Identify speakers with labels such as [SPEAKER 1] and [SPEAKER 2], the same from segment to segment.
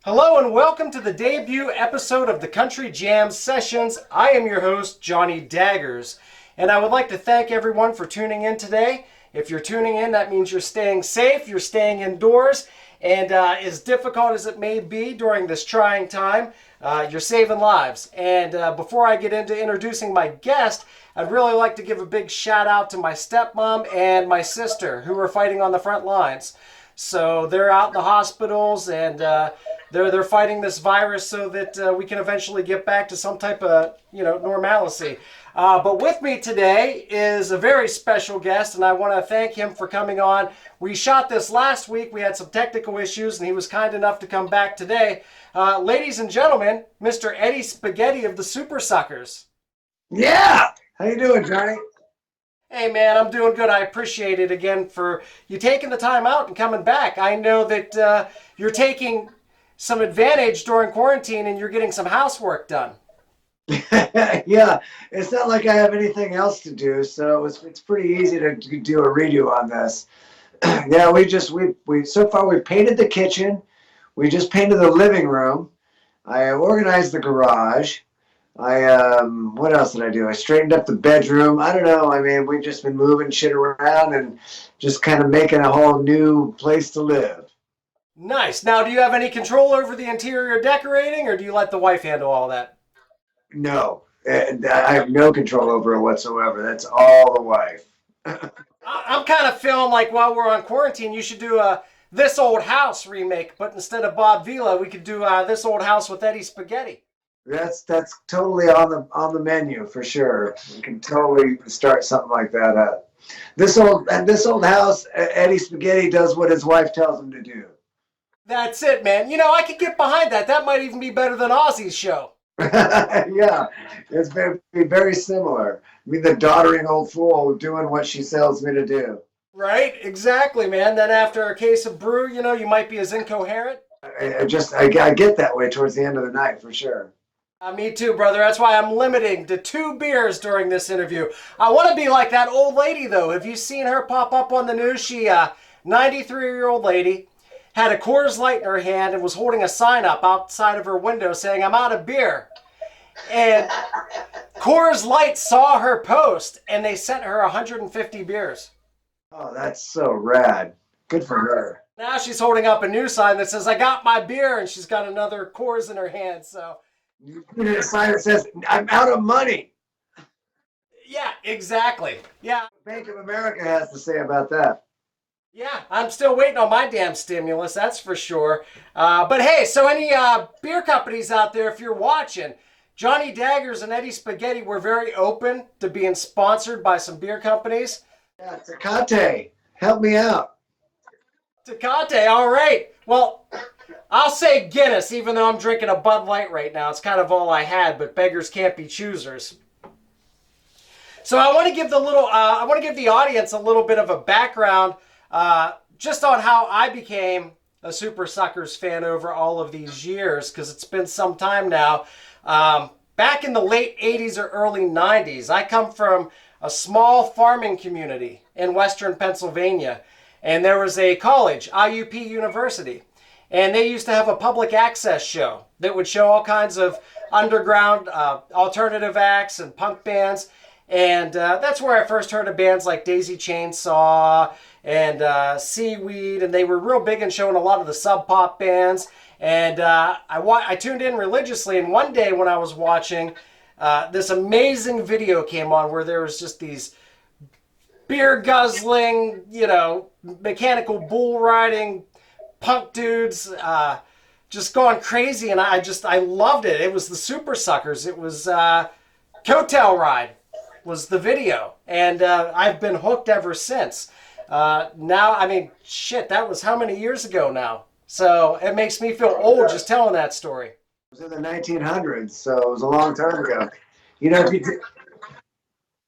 [SPEAKER 1] Hello and welcome to the debut episode of the Country Jam Sessions. I am your host, Johnny Daggers, and I would like to thank everyone for tuning in today. If you're tuning in, that means you're staying safe, you're staying indoors, and as difficult as it may be during this trying time, you're saving lives. And before I get into introducing my guest, I'd really like to give a big shout out to my stepmom and my sister who are fighting on the front lines. So they're out in the hospitals and they're fighting this virus so that we can eventually get back to some type of normalcy. But with me today is a very special guest, and I want to thank him for coming on. We shot this last week. We had some technical issues, and he was kind enough to come back today. Ladies and gentlemen, Mr. Eddie Spaghetti of the Supersuckers.
[SPEAKER 2] Yeah, how you doing, Johnny?
[SPEAKER 1] Hey man, I'm doing good. I appreciate it again for you taking the time out and coming back. I know that you're taking some advantage during quarantine and you're getting some housework done.
[SPEAKER 2] Yeah, it's not like I have anything else to do, so it's pretty easy to do a redo on this. Yeah, we so far we've painted the kitchen, we just painted the living room, I organized the garage. What else did I do? I straightened up the bedroom. I don't know. I mean, we've just been moving shit around and just kind of making a whole new place to live.
[SPEAKER 1] Nice. Now, do you have any control over the interior decorating, or do you let the wife handle all that?
[SPEAKER 2] No, I have no control over it whatsoever. That's all the wife.
[SPEAKER 1] I'm kind of feeling like while we're on quarantine, you should do a This Old House remake, but instead of Bob Vila, we could do This Old House with Eddie Spaghetti.
[SPEAKER 2] That's totally on the menu for sure. We can totally start something like that up. This old house, Eddie Spaghetti does what his wife tells him to do.
[SPEAKER 1] That's it, man. I could get behind that. That might even be better than Ozzy's show.
[SPEAKER 2] Yeah, it's be very similar. I mean, the doddering old fool doing what she tells me to do.
[SPEAKER 1] Right? Exactly, man. Then after a case of brew, you might be as incoherent.
[SPEAKER 2] I get that way towards the end of the night for sure.
[SPEAKER 1] Me too, brother. That's why I'm limiting to 2 beers during this interview. I want to be like that old lady, though. Have you seen her pop up on the news? She, 93-year-old lady, had a Coors Light in her hand and was holding a sign up outside of her window saying, "I'm out of beer." And Coors Light saw her post, and they sent her 150 beers.
[SPEAKER 2] Oh, that's so rad. Good for her.
[SPEAKER 1] Now she's holding up a new sign that says, "I got my beer," and she's got another Coors in her hand, so...
[SPEAKER 2] You put in a sign that says, "I'm out of money."
[SPEAKER 1] Yeah, exactly. Yeah.
[SPEAKER 2] Bank of America has to say about that.
[SPEAKER 1] Yeah, I'm still waiting on my damn stimulus, that's for sure. But hey, so any beer companies out there, if you're watching, Johnny Daggers and Eddie Spaghetti were very open to being sponsored by some beer companies.
[SPEAKER 2] Yeah, Tecate, help me out.
[SPEAKER 1] Tecate, all right. Well, I'll say Guinness, even though I'm drinking a Bud Light right now. It's kind of all I had, but beggars can't be choosers. So I want to give the audience a little bit of a background, just on how I became a Supersuckers fan over all of these years, because it's been some time now. Back in the late 80s or early 90s, I come from a small farming community in western Pennsylvania, and there was a college, IUP University. And they used to have a public access show that would show all kinds of underground alternative acts and punk bands. And that's where I first heard of bands like Daisy Chainsaw and Seaweed. And they were real big in showing a lot of the sub pop bands. And I tuned in religiously. And one day when I was watching, this amazing video came on where there was just these beer guzzling, mechanical bull riding punk dudes just going crazy, and I loved it. It was the Supersuckers. It was Coattail Ride was the video, and I've been hooked ever since. Now, I mean, shit, that was how many years ago now? So it makes me feel old just telling that story.
[SPEAKER 2] It was in the 1900s, so it was a long time ago.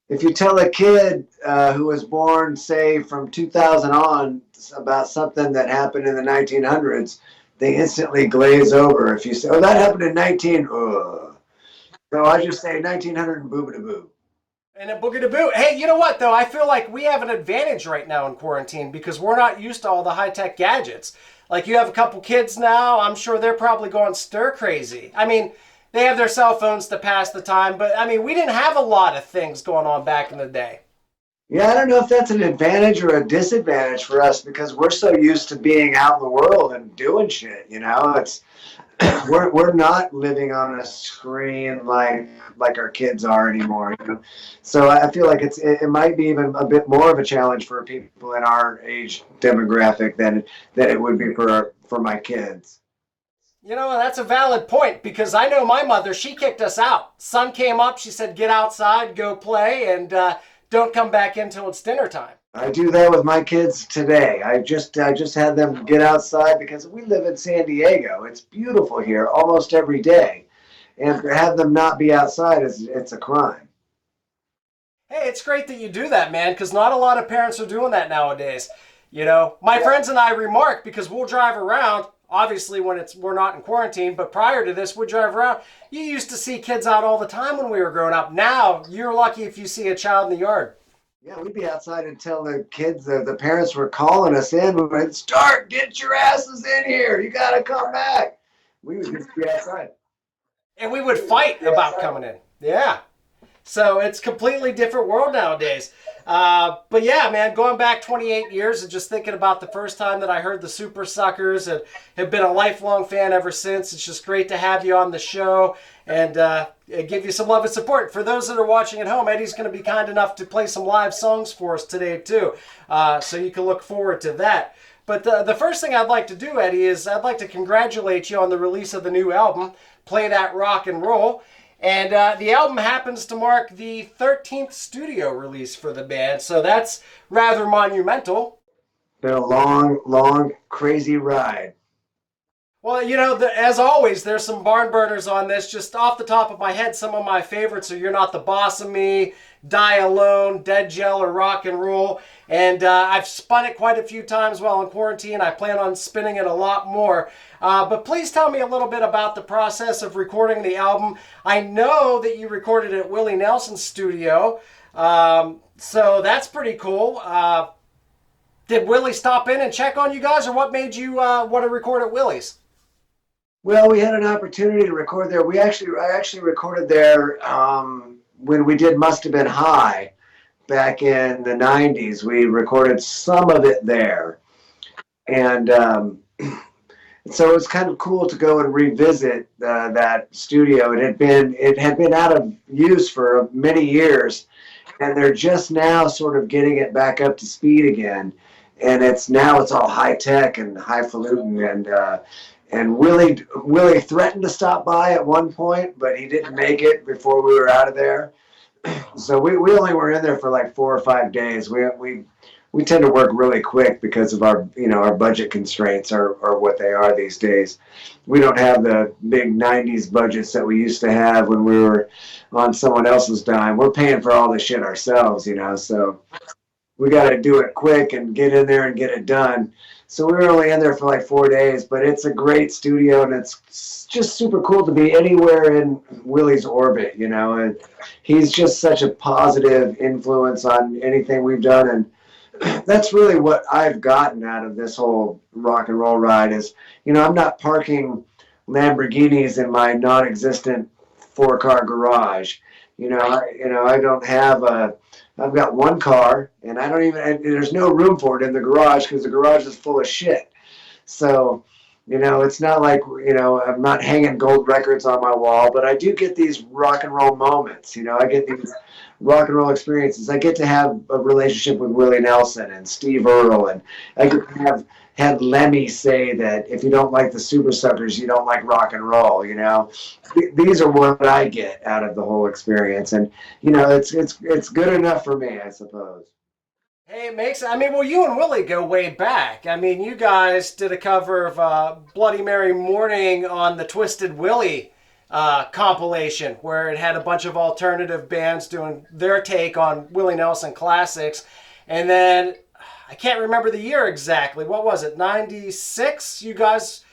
[SPEAKER 2] If you tell a kid who was born, say, from 2000 on about something that happened in the 1900s, they instantly glaze over. If you say, "Oh, that happened in 19..." So I just say 1900 and boo-ba-da-boo.
[SPEAKER 1] And a boogie-da-boo. Hey, you know what, though? I feel like we have an advantage right now in quarantine because we're not used to all the high-tech gadgets. Like, you have a couple kids now, I'm sure they're probably going stir crazy. I mean, they have their cell phones to pass the time, but I mean, we didn't have a lot of things going on back in the day.
[SPEAKER 2] Yeah, I don't know if that's an advantage or a disadvantage for us because we're so used to being out in the world and doing shit. It's we're not living on a screen like our kids are anymore. So I feel like it might be even a bit more of a challenge for people in our age demographic than it would be for my kids.
[SPEAKER 1] That's a valid point because I know my mother, she kicked us out. Sun came up, she said, get outside, go play, and don't come back in till it's dinner time.
[SPEAKER 2] I do that with my kids today. I just had them get outside because we live in San Diego. It's beautiful here almost every day. And to have them not be outside it's a crime.
[SPEAKER 1] Hey, it's great that you do that, man, because not a lot of parents are doing that nowadays. My friends and I remark because we'll drive around, obviously when we're not in quarantine, but prior to this, we'd drive around. You used to see kids out all the time when we were growing up. Now, you're lucky if you see a child in the yard.
[SPEAKER 2] Yeah, we'd be outside until the kids, the parents were calling us in. We'd start, get your asses in here. You got to come back. We would just be outside.
[SPEAKER 1] And we would fight about coming in. Yeah. So it's a completely different world nowadays. But yeah, man, going back 28 years and just thinking about the first time that I heard the Supersuckers and have been a lifelong fan ever since. It's just great to have you on the show and give you some love and support. For those that are watching at home, Eddie's going to be kind enough to play some live songs for us today too. So you can look forward to that. But the first thing I'd like to do, Eddie, is I'd like to congratulate you on the release of the new album, Play That Rock and Roll. And the album happens to mark the 13th studio release for the band, so that's rather monumental.
[SPEAKER 2] Been a long, long, crazy ride.
[SPEAKER 1] Well, as always, there's some barn burners on this. Just off the top of my head, some of my favorites are You're Not the Boss of Me, Die Alone, Dead Gel, or Rock and Roll. And I've spun it quite a few times while in quarantine. I plan on spinning it a lot more. But please tell me a little bit about the process of recording the album. I know that you recorded it at Willie Nelson's studio, so that's pretty cool. Did Willie stop in and check on you guys, or what made you want to record at Willie's?
[SPEAKER 2] Well, we had an opportunity to record there. I actually recorded there when we did Must Have Been High back in the 90s. We recorded some of it there. And so it was kind of cool to go and revisit that studio. It had been out of use for many years, and they're just now sort of getting it back up to speed again. And it's all high tech and highfalutin. And Willie threatened to stop by at one point, but he didn't make it before we were out of there. So we only were in there for like 4 or 5 days. We tend to work really quick because of our budget constraints are what they are these days. We don't have the big 90s budgets that we used to have when we were on someone else's dime. We're paying for all this shit ourselves, so we got to do it quick and get in there and get it done. So we were only in there for like 4 days, but it's a great studio and it's just super cool to be anywhere in Willie's orbit, and he's just such a positive influence on anything we've done. And that's really what I've gotten out of this whole rock and roll ride is, I'm not parking Lamborghinis in my non-existent 4-car garage. I don't have I've got one car and there's no room for it in the garage because the garage is full of shit. So, it's not like, I'm not hanging gold records on my wall, but I do get these rock and roll moments. I get these rock and roll experiences. I get to have a relationship with Willie Nelson and Steve Earle, and I get to have had Lemmy say that if you don't like the Supersuckers, you don't like rock and roll. These are what I get out of the whole experience, and it's good enough for me, I suppose.
[SPEAKER 1] Hey, well, you and Willie go way back. You guys did a cover of Bloody Mary Morning on the Twisted Willie compilation, where it had a bunch of alternative bands doing their take on Willie Nelson classics. And then, I can't remember the year exactly. What was it, 96? You guys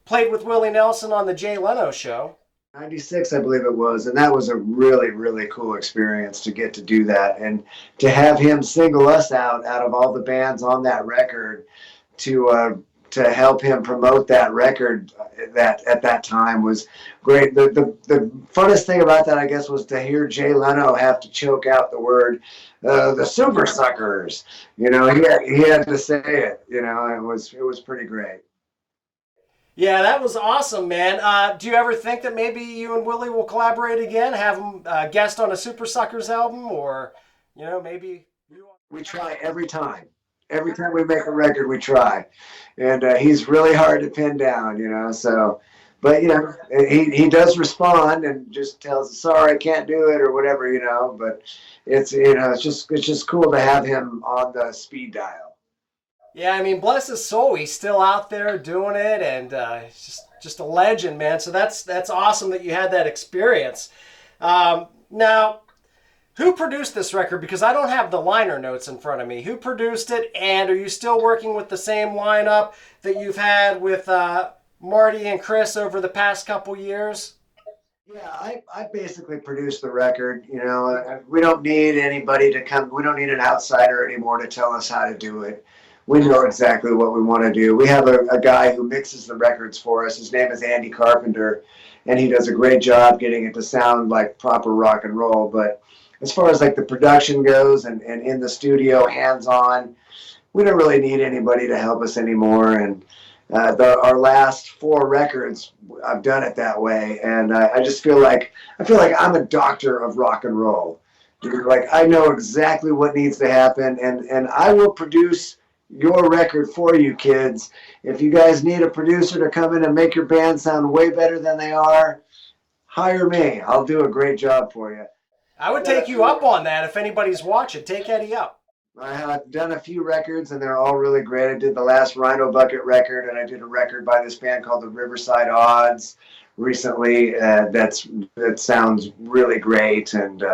[SPEAKER 1] played with Willie Nelson on the Jay Leno show.
[SPEAKER 2] 96, I believe it was, and that was a really, really cool experience to get to do that and to have him single us out of all the bands on that record to to help him promote that record that at that time was great. The funnest thing about that, I guess, was to hear Jay Leno have to choke out the word the Supersuckers. He had to say it. It was pretty great.
[SPEAKER 1] Yeah, that was awesome, man. Do you ever think that maybe you and Willie will collaborate again, have him guest on a Supersuckers album, or maybe you?
[SPEAKER 2] We try every time. Every time we make a record, we try, and he's really hard to pin down. So, but he does respond and just tells us, "Sorry, I can't do it," or whatever. But it's just cool to have him on the speed dial.
[SPEAKER 1] Yeah, I mean, bless his soul, he's still out there doing it, and he's just a legend, man. So that's awesome that you had that experience. Now, who produced this record? Because I don't have the liner notes in front of me. Who produced it, and are you still working with the same lineup that you've had with Marty and Chris over the past couple years?
[SPEAKER 2] Yeah, I basically produced the record. We don't need anybody to come. We don't need an outsider anymore to tell us how to do it. We know exactly what we want to do. We have a guy who mixes the records for us. His name is Andy Carpenter, and he does a great job getting it to sound like proper rock and roll. But as far as like the production goes and in the studio, hands-on, we don't really need anybody to help us anymore. And our last 4 records, I've done it that way, and I just feel like I'm a doctor of rock and roll. Like, I know exactly what needs to happen, and I will produce your record for you kids. If you guys need a producer to come in and make your band sound way better than they are, hire me. I'll do a great job for you.
[SPEAKER 1] I would take you up on that if anybody's watching. Take Eddie up.
[SPEAKER 2] I have done a few records, and they're all really great. I did the last Rhino Bucket record, and I did a record by this band called the Riverside Odds recently. That sounds really great, and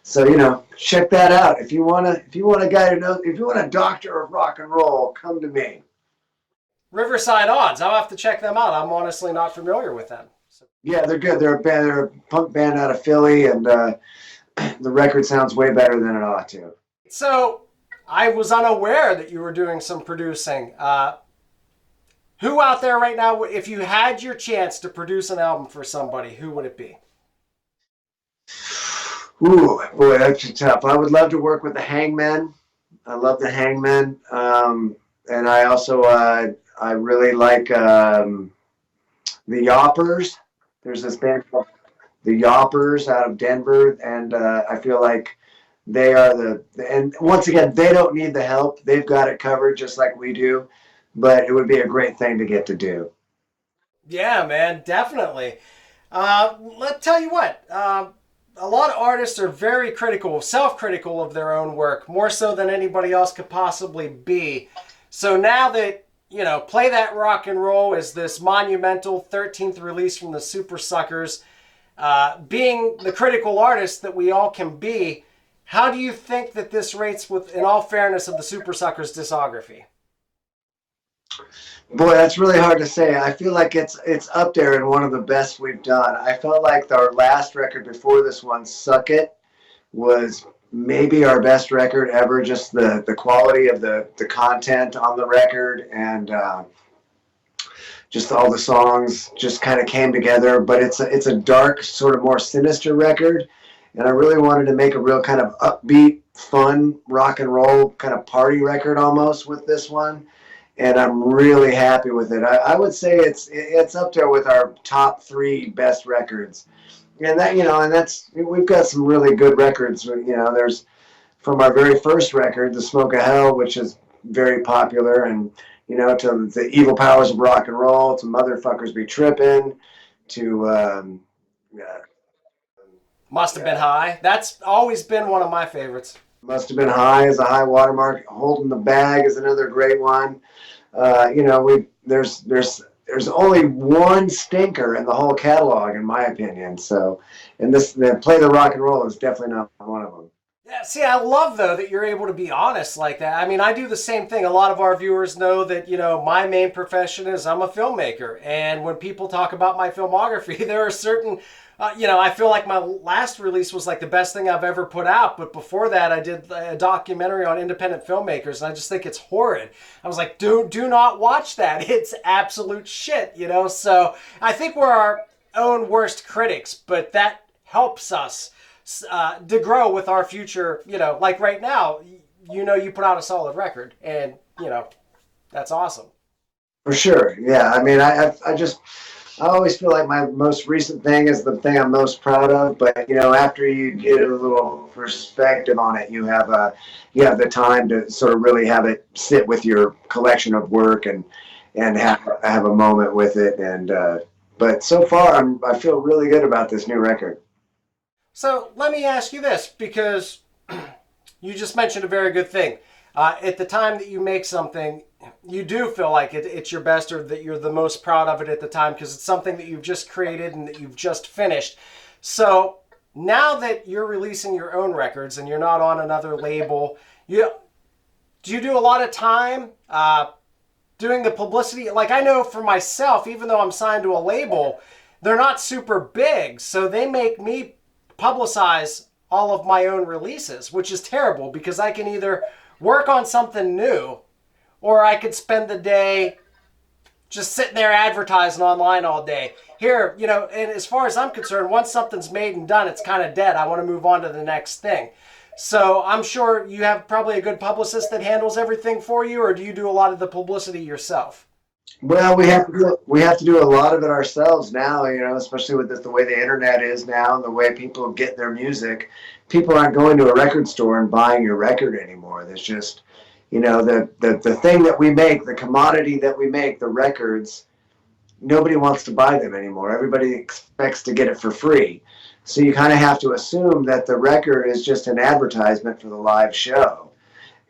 [SPEAKER 2] so check that out. If you want a guy who knows, if you want a doctor of rock and roll, come to me.
[SPEAKER 1] Riverside Odds. I'll have to check them out. I'm honestly not familiar with them.
[SPEAKER 2] Yeah, they're good. They're a punk band out of Philly, and the record sounds way better than it ought to.
[SPEAKER 1] So I was unaware that you were doing some producing. Who out there right now, if you had your chance to produce an album for somebody, who would it be?
[SPEAKER 2] Ooh, boy, that's tough. I would love to work with the Hangmen. I love the Hangmen. And I also, I really like the Yoppers. There's this band called the Yoppers out of Denver, and I feel like they are and once again, they don't need the help. They've got it covered just like we do, but it would be a great thing to get to do.
[SPEAKER 1] Yeah, man, definitely. Let's tell you what, a lot of artists are very critical, self-critical of their own work, more so than anybody else could possibly be. So now that, Play That Rock and Roll is this monumental 13th release from the Supersuckers, being the critical artist that we all can be, how do you think that this rates with, in all fairness, of the Supersuckers discography?
[SPEAKER 2] Boy, that's really hard to say. I feel like it's up there and one of the best we've done. I felt like our last record before this one, Suck It, was maybe our best record ever. Just the quality of the content on the record, and just all the songs just kind of came together. But it's a dark, sort of more sinister record, and I really wanted to make a real kind of upbeat, fun rock and roll kind of party record almost with this one. And I'm really happy with it. I would say it's up there with our top 3 best records. And we've got some really good records. There's from our very first record, The Smoke of Hell, which is very popular, and to the Evil Powers of Rock and Roll, to Motherfuckers Be Trippin', to
[SPEAKER 1] Must Have Been High. That's always been one of my favorites.
[SPEAKER 2] Must Have Been High is a high watermark. Holding the Bag is another great one. There's only one stinker in the whole catalog, in my opinion. So, and Play the Rock and Roll is definitely not one of them.
[SPEAKER 1] Yeah, see, I love, though, that you're able to be honest like that. I mean, I do the same thing. A lot of our viewers know that, my main profession is I'm a filmmaker. And when people talk about my filmography, there are certain I feel like my last release was like the best thing I've ever put out. But before that, I did a documentary on independent filmmakers, and I just think it's horrid. I was like, do not watch that. It's absolute shit, So I think we're our own worst critics, but that helps us to grow with our future. Like right now, you put out a solid record, and that's awesome.
[SPEAKER 2] For sure. Yeah. I mean, I always feel like my most recent thing is the thing I'm most proud of. But after you get a little perspective on it, you have the time to sort of really have it sit with your collection of work and have a moment with it. And but so far, I feel really good about this new record.
[SPEAKER 1] So let me ask you this, because you just mentioned a very good thing. At the time that you make something, you do feel like it's your best, or that you're the most proud of it at the time, because it's something that you've just created and that you've just finished. So now that you're releasing your own records and you're not on another label, do you do a lot of time doing the publicity? Like, I know for myself, even though I'm signed to a label, they're not super big, so they make me publicize all of my own releases, which is terrible, because I can either work on something new, or I could spend the day just sitting there advertising online all day. Here, and as far as I'm concerned, once something's made and done, it's kind of dead. I want to move on to the next thing. So I'm sure you have probably a good publicist that handles everything for you, or do you do a lot of the publicity yourself?
[SPEAKER 2] Well, we have to do a lot of it ourselves now, especially with the way the internet is now and the way people get their music. People aren't going to a record store and buying your record anymore. There's just, the thing that we make, the commodity that we make, the records, nobody wants to buy them anymore. Everybody expects to get it for free. So you kind of have to assume that the record is just an advertisement for the live show.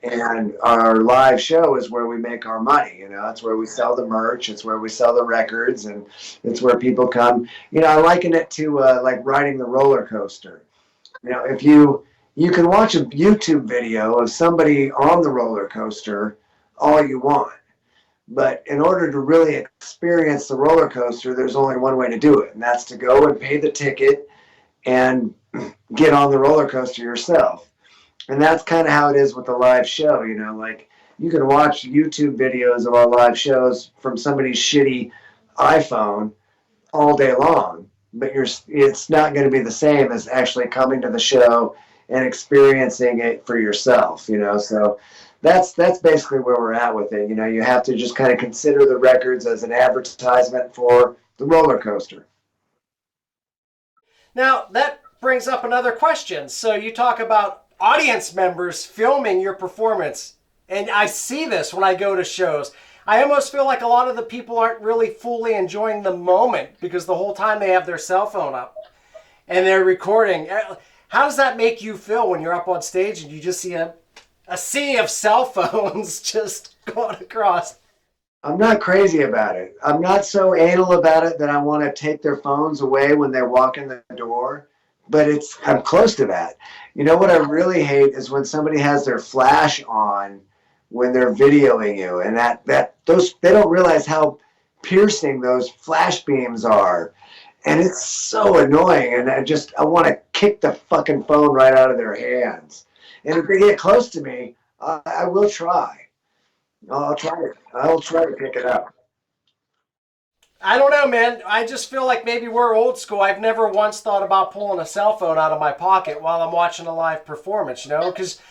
[SPEAKER 2] And our live show is where we make our money. It's where we sell the merch. It's where we sell the records, and it's where people come. I liken it to like riding the roller coaster. If you can watch a YouTube video of somebody on the roller coaster all you want, but in order to really experience the roller coaster, there's only one way to do it, and that's to go and pay the ticket and get on the roller coaster yourself. And that's kind of how it is with the live show, like you can watch YouTube videos of our live shows from somebody's shitty iPhone all day long, but it's not going to be the same as actually coming to the show and experiencing it for yourself, so that's basically where we're at with it. You have to just kind of consider the records as an advertisement for the roller coaster.
[SPEAKER 1] Now, that brings up another question. So you talk about audience members filming your performance, and I see this when I go to shows. I almost feel like a lot of the people aren't really fully enjoying the moment, because the whole time they have their cell phone up and they're recording. How does that make you feel when you're up on stage and you just see a sea of cell phones just going across?
[SPEAKER 2] I'm not crazy about it. I'm not so anal about it that I want to take their phones away when they walk in the door, but I'm close to that. What I really hate is when somebody has their flash on when they're videoing you, and they don't realize how piercing those flash beams are, and it's so annoying. And I want to kick the fucking phone right out of their hands. And if they get close to me, I will try. I'll try it. I'll try to pick it up.
[SPEAKER 1] I don't know, man. I just feel like maybe we're old school. I've never once thought about pulling a cell phone out of my pocket while I'm watching a live performance, because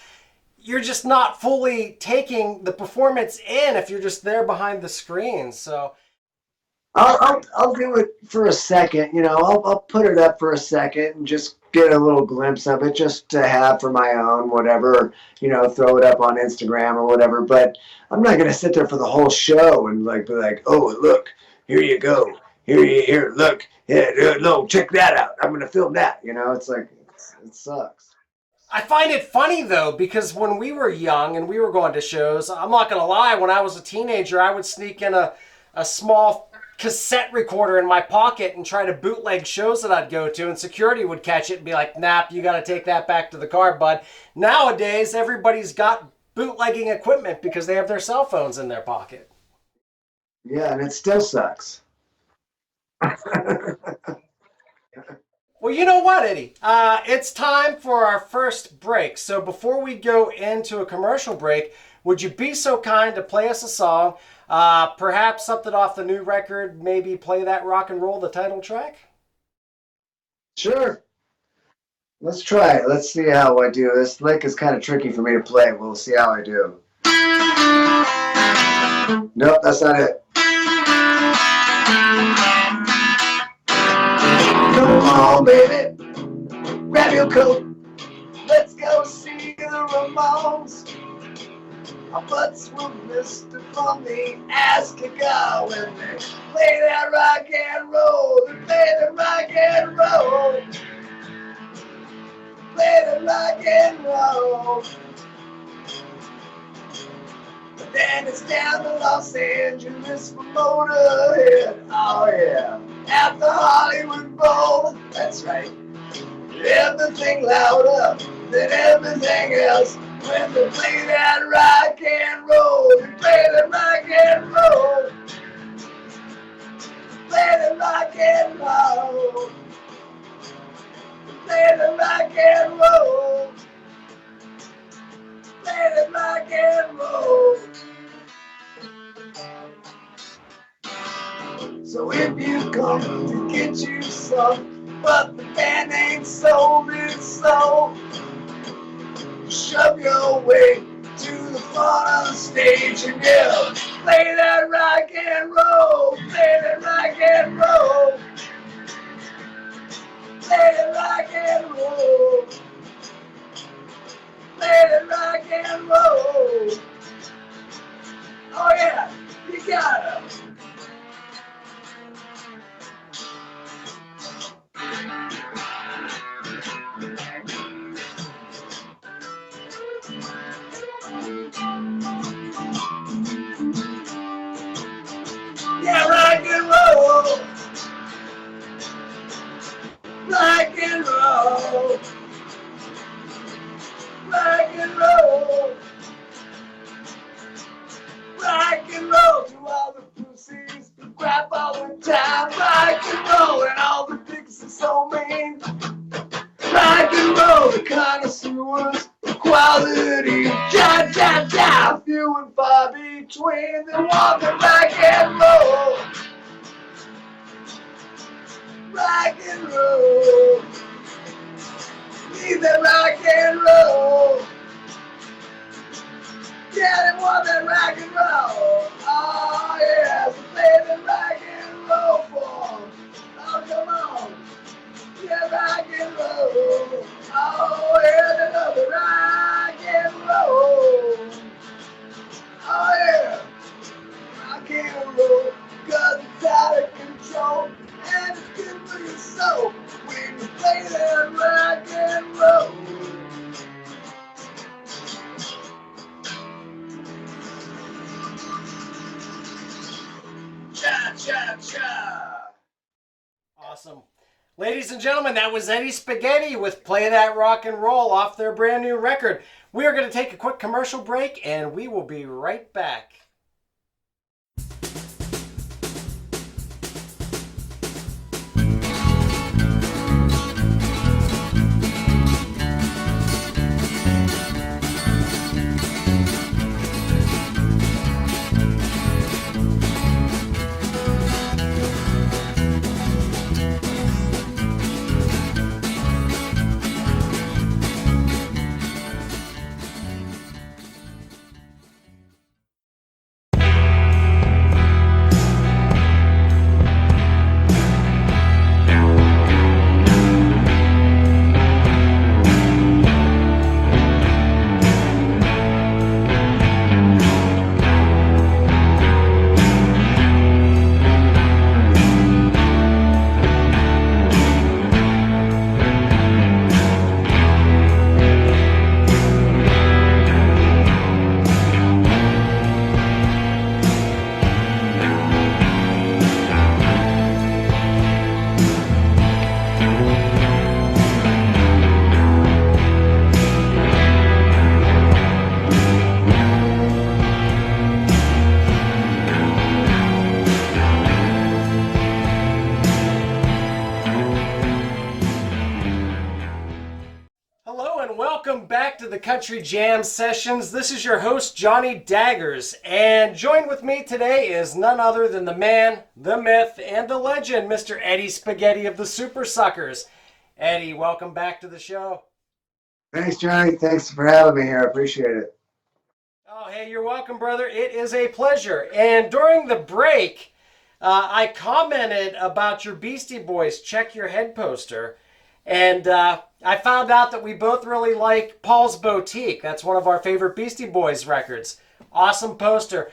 [SPEAKER 1] you're just not fully taking the performance in if you're just there behind the screen. So
[SPEAKER 2] I'll do it for a second. I'll put it up for a second and just get a little glimpse of it, just to have for my own, whatever, throw it up on Instagram or whatever. But I'm not going to sit there for the whole show and be like, oh, look, here you go. Here, look. Yeah, no, check that out. I'm going to film that. It's like, it sucks.
[SPEAKER 1] I find it funny, though, because when we were young and we were going to shows, I'm not going to lie, when I was a teenager, I would sneak in a small cassette recorder in my pocket and try to bootleg shows that I'd go to, and security would catch it and be like, "Nah, you got to take that back to the car, bud." Nowadays, everybody's got bootlegging equipment because they have their cell phones in their pocket.
[SPEAKER 2] Yeah, and it still sucks.
[SPEAKER 1] Well, you know what, Eddie? It's time for our first break. So before we go into a commercial break, would you be so kind to play us a song? Perhaps something off the new record, maybe Play That Rock and Roll, the title track?
[SPEAKER 2] Sure. Let's try it. Let's see how I do. This lick is kind of tricky for me to play. We'll see how I do. Nope, that's not it. Come on, baby. Grab your coat. Let's go see the Ramones. Our butts will blister from the ass kicker when they play that rock and roll. They play the rock and roll. Play the rock and roll. But then it's down to Los Angeles for Motorhead. Oh yeah. At the Hollywood Bowl. That's right. Everything louder than everything else. When they play that rock and roll, they play the rock and roll. Play the rock and roll. Play the rock and roll. Play the rock and roll. So if you come to get you some, but the band ain't sold it, so shove your way to the front of the stage and yell, play that rock and roll, play that rock and roll, play that rock and roll, play that rock and roll. Oh yeah, you gotta. Yeah, rock and roll, rock and roll, rock and roll, rock and roll to all the pussies who crap all the time. Rock and roll and all the dicks are so mean. Rock and roll, the connoisseurs of quality. Ja, ja, ja, few and far between. They want the rock and roll. Rock and roll. Need the rock and roll. Yeah, they want that rock and roll. Oh, yeah, so play the rock and roll for 'em. Oh, come on. Yeah, rock and roll. Oh, yeah, they love the rock and roll. Oh, yeah. Rock and roll, 'cause it's out of control. And it's good for your soul when you play that rock and roll. Cha, cha, cha.
[SPEAKER 1] Awesome. Ladies and gentlemen, that was Eddie Spaghetti with Play That Rock and Roll off their brand new record. We are going to take a quick commercial break and we will be right back. back to the Country Jam Sessions. This is your host, Johnny Daggers, and joined with me today is none other than the man, the myth, and the legend, Mr. Eddie Spaghetti of the Supersuckers. Eddie, welcome back to the show.
[SPEAKER 2] Thanks, Johnny. Thanks for having me here. I appreciate it.
[SPEAKER 1] Oh, hey, you're welcome, brother. It is a pleasure. And during the break, I commented about your Beastie Boys Check Your Head poster. And I found out that we both really like Paul's Boutique. That's one of our favorite Beastie Boys records. Awesome poster.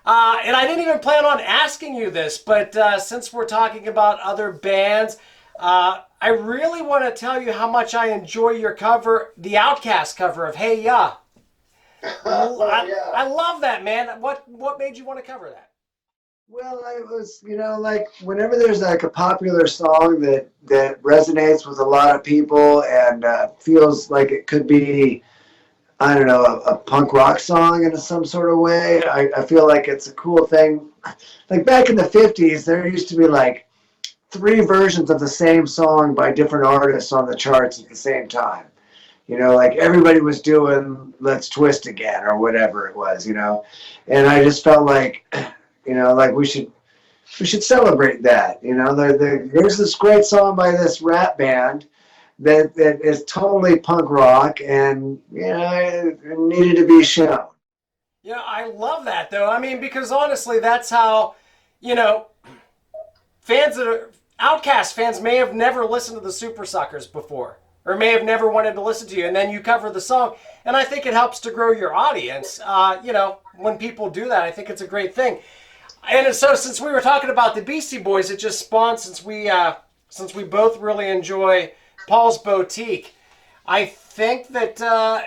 [SPEAKER 1] And I didn't even plan on asking you this, but since we're talking about other bands, I really want to tell you how much I enjoy your cover, the Outkast cover of Hey Ya. I love that, man. What made you want to cover that?
[SPEAKER 2] Well, I was, like whenever there's like a popular song that resonates with a lot of people and feels like it could be, I don't know, a punk rock song in some sort of way, I feel like it's a cool thing. Like back in the 50s, there used to be like 3 versions of the same song by different artists on the charts at the same time. Like everybody was doing Let's Twist Again or whatever it was, and I just felt like, like we should celebrate that. There's this great song by this rap band that is totally punk rock, and it needed to be shown.
[SPEAKER 1] Yeah, I love that though. I mean, because honestly, that's how, fans that are Outkast fans may have never listened to the Supersuckers before, or may have never wanted to listen to you, and then you cover the song, and I think it helps to grow your audience. When people do that, I think it's a great thing. And so, since we were talking about the Beastie Boys, it just spawned, since we both really enjoy Paul's Boutique, I think that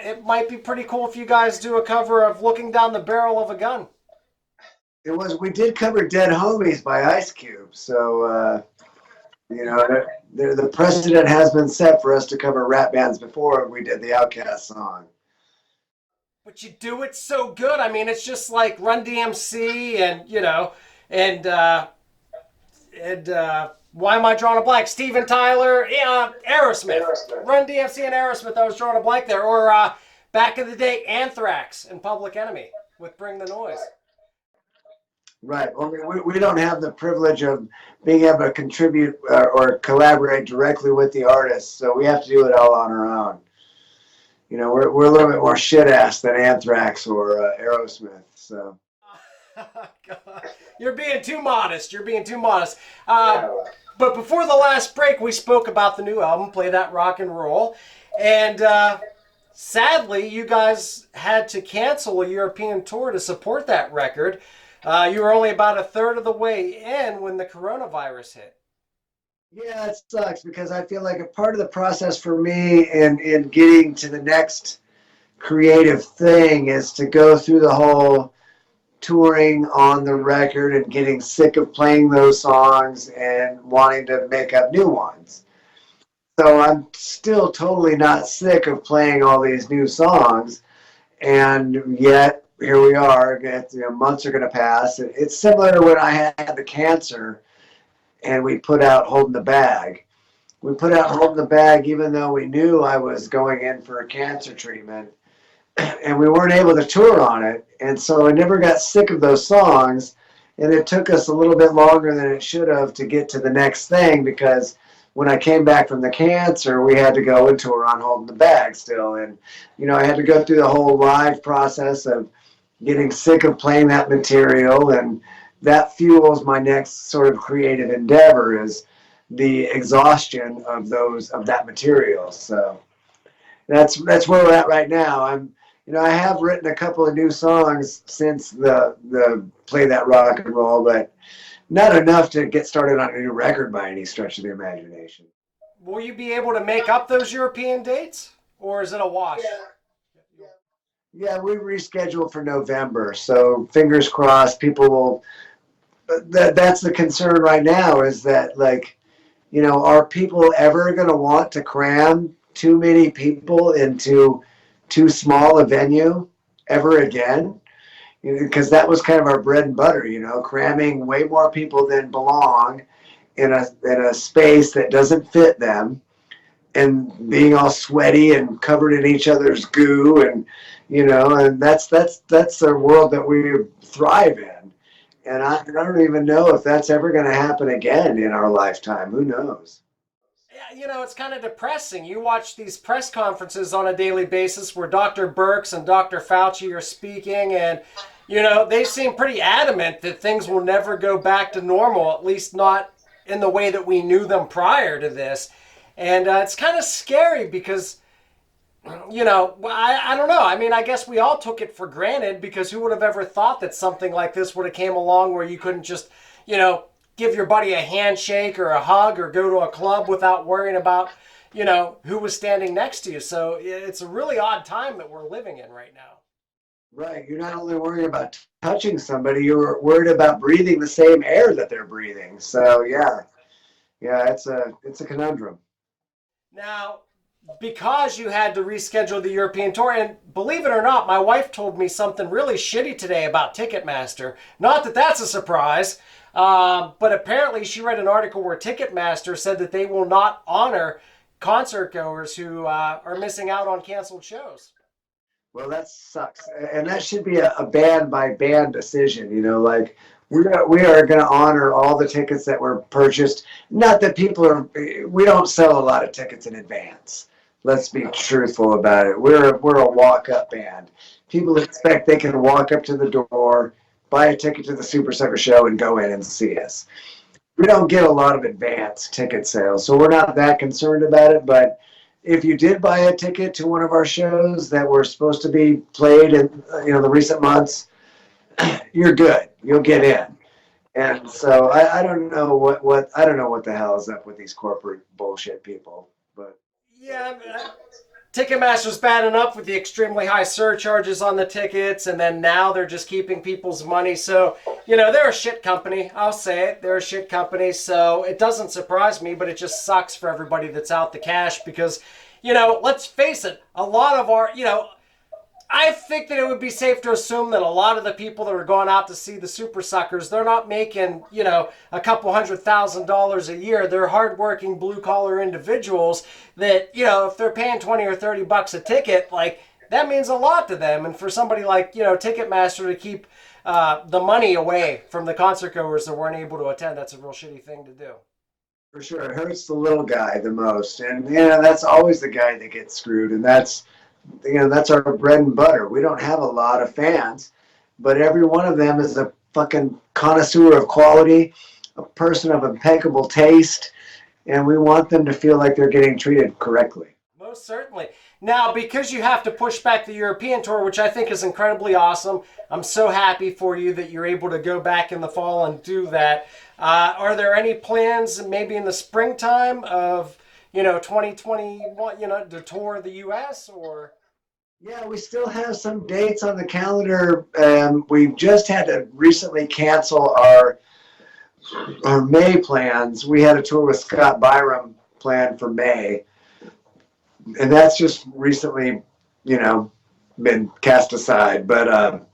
[SPEAKER 1] it might be pretty cool if you guys do a cover of Looking Down the Barrel of a Gun.
[SPEAKER 2] We did cover Dead Homies by Ice Cube, so the precedent has been set for us to cover rap bands before we did the Outkast song.
[SPEAKER 1] But you do it so good. I mean, it's just like Run DMC and why am I drawing a blank? Steven Tyler, Aerosmith. Run DMC and Aerosmith, I was drawing a blank there. Or back in the day, Anthrax and Public Enemy with Bring the Noise.
[SPEAKER 2] Right. Well, we don't have the privilege of being able to contribute or collaborate directly with the artists, so we have to do it all on our own. We're a little bit more shit-ass than Anthrax or Aerosmith. So.
[SPEAKER 1] God. You're being too modest. But before the last break, we spoke about the new album, Play That Rock and Roll. And sadly, you guys had to cancel a European tour to support that record. You were only about a third of the way in when the coronavirus hit.
[SPEAKER 2] Yeah, it sucks because I feel like a part of the process for me in getting to the next creative thing is to go through the whole touring on the record and getting sick of playing those songs and wanting to make up new ones. So I'm still totally not sick of playing all these new songs, and yet here we are. Months are going to pass. It's similar to when I had the cancer and we put out Holding the Bag. We put out Holding the Bag even though we knew I was going in for a cancer treatment, and we weren't able to tour on it. And so I never got sick of those songs, and it took us a little bit longer than it should have to get to the next thing, because when I came back from the cancer, we had to go and tour on Holding the Bag still. And, I had to go through the whole live process of getting sick of playing that material, and that fuels my next sort of creative endeavor, is the exhaustion of that material. So that's where we're at right now. I have written a couple of new songs since the Play That Rock and Roll, but not enough to get started on a new record by any stretch of the imagination.
[SPEAKER 1] Will you be able to make up those European dates, or is it a wash?
[SPEAKER 2] Yeah, we rescheduled for November, so fingers crossed people will. That's the concern right now, is that, are people ever going to want to cram too many people into too small a venue ever again? Because that was kind of our bread and butter, cramming way more people than belong in a space that doesn't fit them, and being all sweaty and covered in each other's goo, and and that's the world that we thrive in. And I don't even know if that's ever going to happen again in our lifetime. Who knows?
[SPEAKER 1] Yeah, it's kind of depressing. You watch these press conferences on a daily basis where Dr. Birx and Dr. Fauci are speaking, and they seem pretty adamant that things will never go back to normal, at least not in the way that we knew them prior to this. And it's kind of scary because, I don't know. I mean, I guess we all took it for granted, because who would have ever thought that something like this would have came along where you couldn't just, give your buddy a handshake or a hug or go to a club without worrying about, who was standing next to you. So it's a really odd time that we're living in right now.
[SPEAKER 2] Right. You're not only worried about touching somebody, you're worried about breathing the same air that they're breathing. So yeah, it's a conundrum.
[SPEAKER 1] Now, because you had to reschedule the European tour, and believe it or not, my wife told me something really shitty today about Ticketmaster. Not that that's a surprise, but apparently she read an article where Ticketmaster said that they will not honor concert goers who are missing out on canceled shows.
[SPEAKER 2] Well, that sucks, and that should be a band by band decision. Like we are going to honor all the tickets that were purchased. Not that we don't sell a lot of tickets in advance. Let's be truthful about it. We're a walk up band. People expect they can walk up to the door, buy a ticket to the Supersucker show, and go in and see us. We don't get a lot of advance ticket sales, so we're not that concerned about it. But if you did buy a ticket to one of our shows that were supposed to be played in the recent months, you're good. You'll get in. And so I don't know what I don't know what the hell is up with these corporate bullshit people. But
[SPEAKER 1] yeah, Ticketmaster's bad enough with the extremely high surcharges on the tickets, and then now they're just keeping people's money. So, they're a shit company. I'll say it. They're a shit company. So it doesn't surprise me, but it just sucks for everybody that's out the cash because, let's face it, a lot of our, I think that it would be safe to assume that a lot of the people that are going out to see the Supersuckers, they're not making, a couple $100,000 a year. They're hardworking blue-collar individuals that, if they're paying 20 or 30 bucks a ticket, like, that means a lot to them. And for somebody like, Ticketmaster to keep the money away from the concert goers that weren't able to attend, that's a real shitty thing to do.
[SPEAKER 2] For sure, it hurts the little guy the most. And, that's always the guy that gets screwed. And that's our bread and butter. We don't have a lot of fans, but every one of them is a fucking connoisseur of quality, a person of impeccable taste, and we want them to feel like they're getting treated correctly.
[SPEAKER 1] Most certainly. Now, because you have to push back the European tour, which I think is incredibly awesome, I'm so happy for you that you're able to go back in the fall and do that. Are there any plans maybe in the springtime of 2021, to tour the U.S. or?
[SPEAKER 2] Yeah, we still have some dates on the calendar. We've just had to recently cancel our May plans. We had a tour with Scott Byram planned for May, and that's just recently, been cast aside. But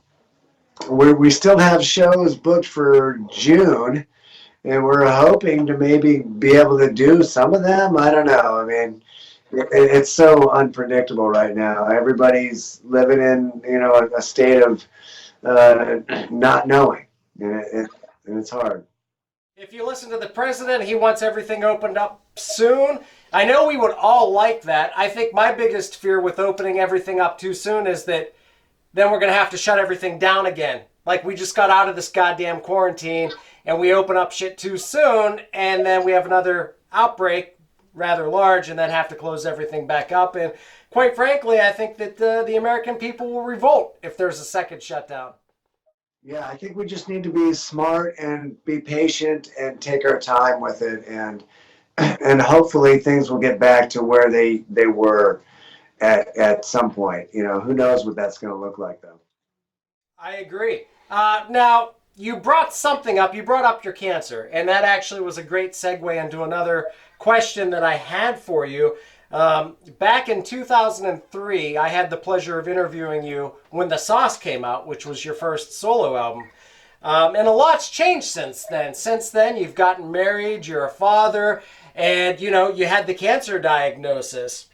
[SPEAKER 2] we still have shows booked for June. And we're hoping to maybe be able to do some of them. I don't know. I mean, it's so unpredictable right now. Everybody's living in, a state of not knowing, and it's hard.
[SPEAKER 1] If you listen to the president, he wants everything opened up soon. I know we would all like that. I think my biggest fear with opening everything up too soon is that then we're going to have to shut everything down again. Like we just got out of this goddamn quarantine and we open up shit too soon and then we have another outbreak, rather large, and then have to close everything back up. And quite frankly, I think that the American people will revolt if there's a second shutdown.
[SPEAKER 2] Yeah, I think we just need to be smart and be patient and take our time with it, and hopefully things will get back to where they were at some point. Who knows what that's going to look like, though. I
[SPEAKER 1] agree. Now, you brought something up. You brought up your cancer, and that actually was a great segue into another question that I had for you. Back in 2003, I had the pleasure of interviewing you when The Sauce came out, which was your first solo album. And a lot's changed since then. Since then, you've gotten married, you're a father, and you had the cancer diagnosis.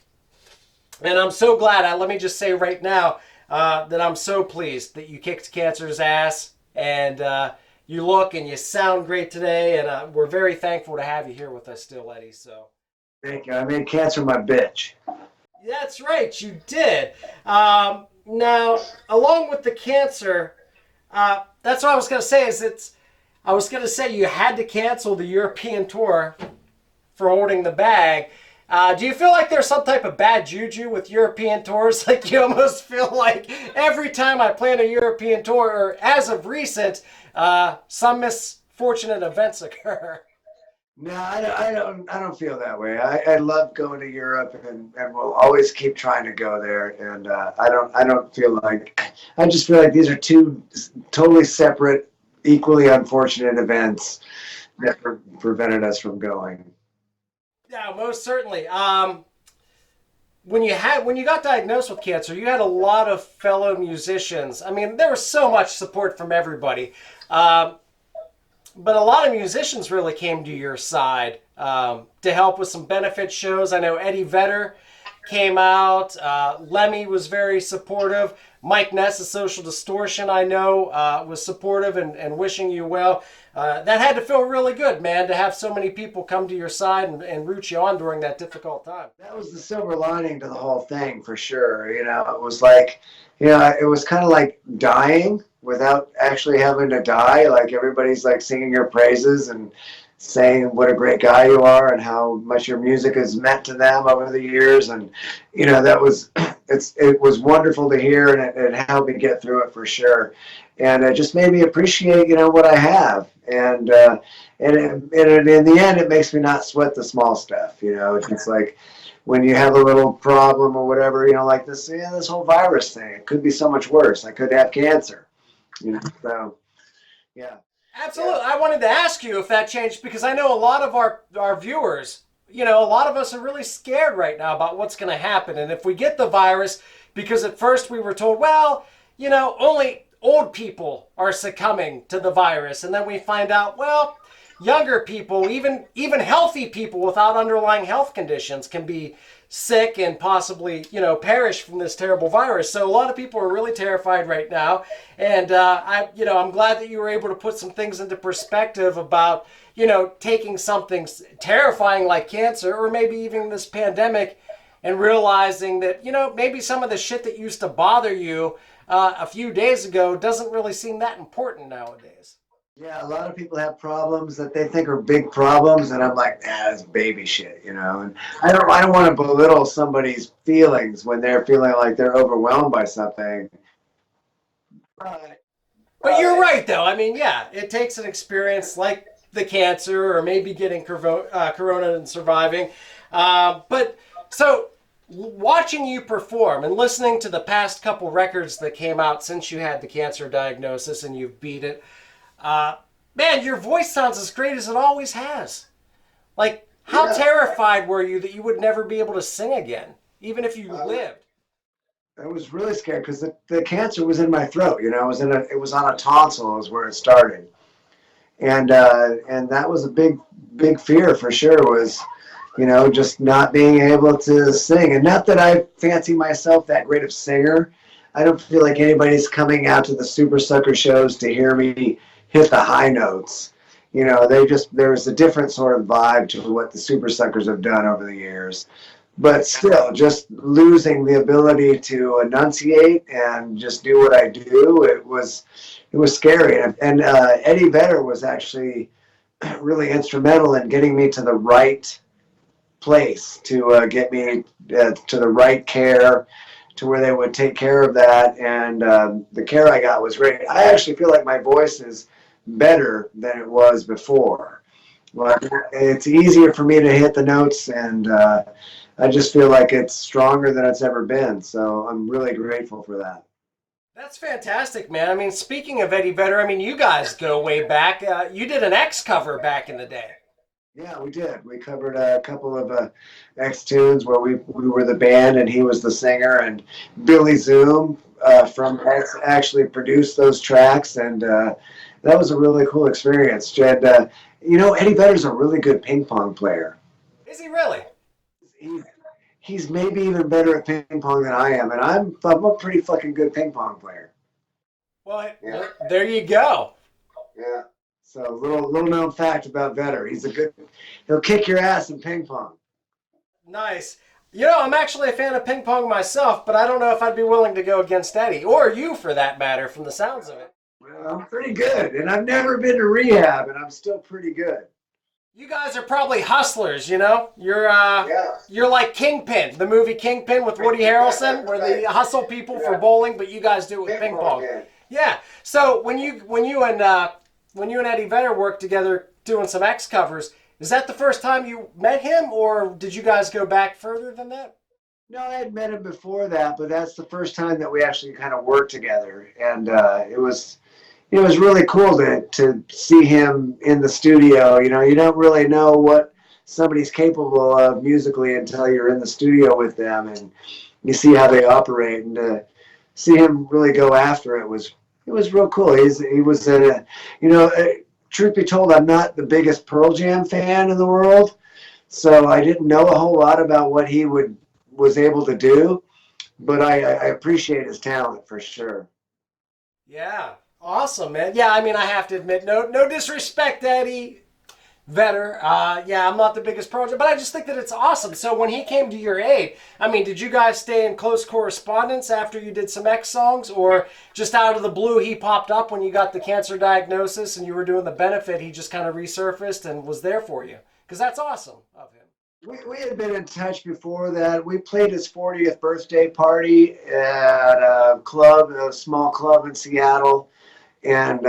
[SPEAKER 1] And I'm so glad. Let me just say right now that I'm so pleased that you kicked cancer's ass, and you look and you sound great today, and we're very thankful to have you here with us still, Eddie. So
[SPEAKER 2] Thank you. I made cancer my bitch.
[SPEAKER 1] that's right, you did. Now, along with the cancer, that's what I was going to say. I was going to say you had to cancel the European tour for holding the bag. Do you feel like there's some type of bad juju with European tours? Like you almost feel like every time I plan a European tour, or as of recent, some misfortunate events occur.
[SPEAKER 2] No, I don't feel that way. I love going to Europe, and we'll always keep trying to go there. And I don't feel like, I just feel like these are two totally separate, equally unfortunate events that prevented us from going.
[SPEAKER 1] Yeah, most certainly. When you got diagnosed with cancer, you had a lot of fellow musicians. I mean, there was so much support from everybody. But a lot of musicians really came to your side to help with some benefit shows. I know Eddie Vedder came out. Lemmy was very supportive. Mike Ness of Social Distortion, I know, was supportive and wishing you well. That had to feel really good, man, to have so many people come to your side and root you on during that difficult time.
[SPEAKER 2] That was the silver lining to the whole thing, for sure. It was like, it was kind of like dying without actually having to die. Like everybody's like singing your praises and saying what a great guy you are and how much your music has meant to them over the years. And, that was, it was wonderful to hear, and it helped me get through it for sure. And it just made me appreciate, what I have. And in the end, it makes me not sweat the small stuff. It's like when you have a little problem or whatever, like this whole virus thing, it could be so much worse. I could have cancer, so yeah.
[SPEAKER 1] Absolutely. I wanted to ask you if that changed, because I know a lot of our viewers, a lot of us are really scared right now about what's going to happen. And if we get the virus, because at first we were told, well, only old people are succumbing to the virus. And then we find out, well, younger people, even healthy people without underlying health conditions can be sick and possibly, perish from this terrible virus. So a lot of people are really terrified right now. And I'm glad that you were able to put some things into perspective about, taking something terrifying like cancer, or maybe even this pandemic, and realizing that, maybe some of the shit that used to bother you a few days ago doesn't really seem that important nowadays.
[SPEAKER 2] Yeah, a lot of people have problems that they think are big problems, and I'm like, that's baby shit, And I don't want to belittle somebody's feelings when they're feeling like they're overwhelmed by something.
[SPEAKER 1] But you're right, though. I mean, yeah, it takes an experience like the cancer, or maybe getting corona and surviving. But so watching you perform and listening to the past couple records that came out since you had the cancer diagnosis and you've beat it. Man, your voice sounds as great as it always has. Like, how terrified were you that you would never be able to sing again, even if you lived?
[SPEAKER 2] I was really scared because the cancer was in my throat. It was on a tonsil is where it started, and that was a big fear for sure. Was just not being able to sing, and not that I fancy myself that great of singer. I don't feel like anybody's coming out to the Supersucker shows to hear me hit the high notes. There's a different sort of vibe to what the Supersuckers have done over the years. But still, just losing the ability to enunciate and just do what I do, it was scary. And Eddie Vedder was actually really instrumental in getting me to the right place, to get me to the right care, to where they would take care of that. And the care I got was great. I actually feel like my voice is better than it was before. Well, it's easier for me to hit the notes, and I just feel like it's stronger than it's ever been. So I'm really grateful for that.
[SPEAKER 1] That's fantastic, man. I mean, speaking of Eddie Vedder, I mean, you guys go way back. You did an X cover back in the day.
[SPEAKER 2] Yeah, we did. We covered a couple of X tunes where we were the band and he was the singer, and Billy Zoom from X actually produced those tracks, and that was a really cool experience. And Eddie Vedder's a really good ping pong player.
[SPEAKER 1] Is he really?
[SPEAKER 2] He's, he's maybe even better at ping pong than I am, and I'm a pretty fucking good ping pong player.
[SPEAKER 1] Well,
[SPEAKER 2] Yeah.
[SPEAKER 1] there you go.
[SPEAKER 2] Yeah. So little known fact about Vedder. He'll kick your ass in ping pong.
[SPEAKER 1] Nice. You know, I'm actually a fan of ping pong myself, but I don't know if I'd be willing to go against Eddie, or you for that matter, from the sounds of it.
[SPEAKER 2] Well, I'm pretty good, and I've never been to rehab, and I'm still pretty good.
[SPEAKER 1] You guys are probably hustlers, you know?
[SPEAKER 2] Yeah.
[SPEAKER 1] You're like Kingpin, the movie Kingpin with Woody Harrelson, where they hustle people for bowling, but you guys do it with ping pong. Yeah. So when you and Eddie Vedder worked together doing some X covers, is that the first time you met him, or did you guys go back further than that?
[SPEAKER 2] No, I had met him before that, but that's the first time that we actually kind of worked together, and it was really cool to see him in the studio. You know, you don't really know what somebody's capable of musically until you're in the studio with them and you see how they operate. And to see him really go after it was real cool. He was truth be told, I'm not the biggest Pearl Jam fan in the world, so I didn't know a whole lot about what he was able to do, but I appreciate his talent for sure.
[SPEAKER 1] Yeah. Awesome, man. Yeah, I mean, I have to admit, no disrespect, Eddie Vedder. Yeah, I'm not the biggest project, but I just think that it's awesome. So when he came to your aid, I mean, did you guys stay in close correspondence after you did some X songs, or just out of the blue he popped up when you got the cancer diagnosis and you were doing the benefit, he just kind of resurfaced and was there for you? Because that's awesome of him.
[SPEAKER 2] We had been in touch before that. We played his 40th birthday party at a small club in Seattle. And,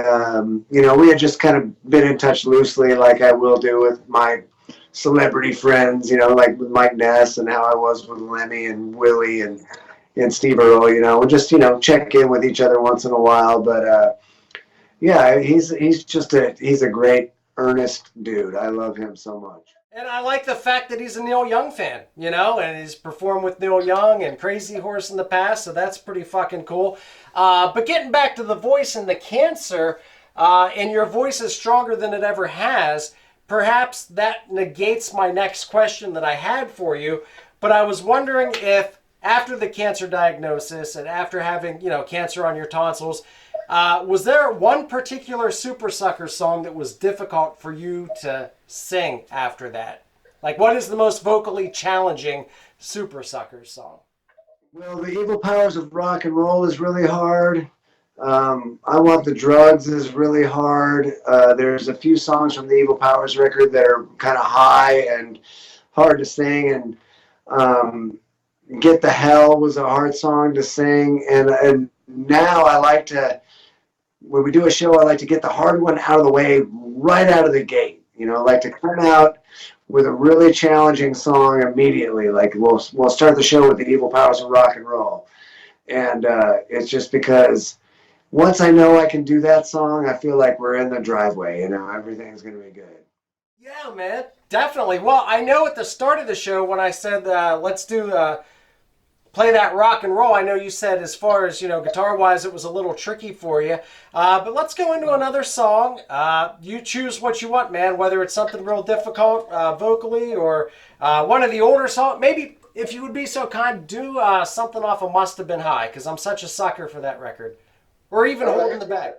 [SPEAKER 2] we had just kind of been in touch loosely, like I will do with my celebrity friends, like with Mike Ness and how I was with Lemmy and Willie and Steve Earle, we'll just, check in with each other once in a while. But, yeah, he's a great, earnest dude. I love him so much.
[SPEAKER 1] And I like the fact that he's a Neil Young fan, and he's performed with Neil Young and Crazy Horse in the past, so that's pretty fucking cool. But getting back to the voice and the cancer, and your voice is stronger than it ever has, perhaps that negates my next question that I had for you, but I was wondering if after the cancer diagnosis and after having, cancer on your tonsils, was there one particular Supersuckers song that was difficult for you to sing after that? Like, what is the most vocally challenging Supersuckers song?
[SPEAKER 2] Well, the Evil Powers of Rock and Roll is really hard. I Want the Drugs is really hard. There's a few songs from the Evil Powers record that are kind of high and hard to sing. And Get the Hell was a hard song to sing. And now I like to, when we do a show, I like to get the hard one out of the way right out of the gate. I like to come out with a really challenging song immediately. Like we'll start the show with the Evil Powers of Rock and Roll. And it's just because once I know I can do that song, I feel like we're in the driveway, everything's going to be good.
[SPEAKER 1] Yeah, man, definitely. Well, I know at the start of the show when I said, let's play that rock and roll, I know you said as far as, guitar-wise, it was a little tricky for you. But let's go into another song. You choose what you want, man, whether it's something real difficult vocally or one of the older songs. Maybe, if you would be so kind, do something off of Must Have Been High, because I'm such a sucker for that record. Or even Holding the Bag.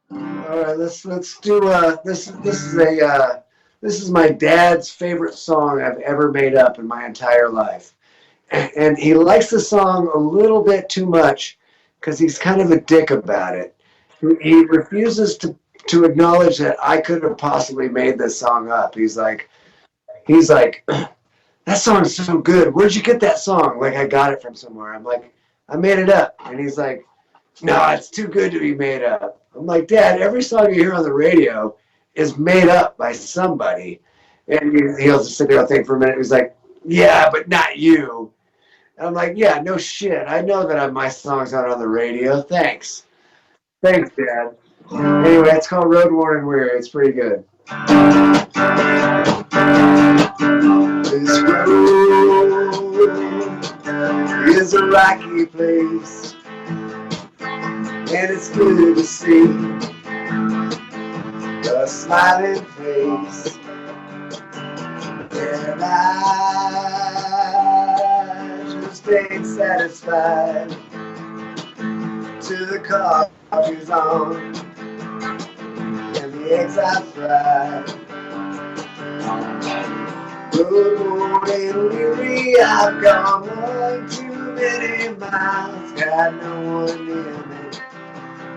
[SPEAKER 2] All right, let's do this is my dad's favorite song I've ever made up in my entire life. And he likes the song a little bit too much because he's kind of a dick about it. He refuses to acknowledge that I could have possibly made this song up. He's like, that song's so good. Where'd you get that song? Like, I got it from somewhere. I'm like, I made it up. And he's like, no, it's too good to be made up. I'm like, Dad, every song you hear on the radio is made up by somebody. And he'll just sit there and think for a minute. He's like, yeah, but not you. And I'm like, yeah, no shit. I know that my song's not on the radio. Thanks, Dad. Anyway, it's called Road Worn and Weary. It's pretty good. This road is a rocky place, and it's good to see a smiling face. And I just ain't satisfied to the coffee's on and the eggs I fried. Good morning, weary, I've gone one too many miles, got no one near me,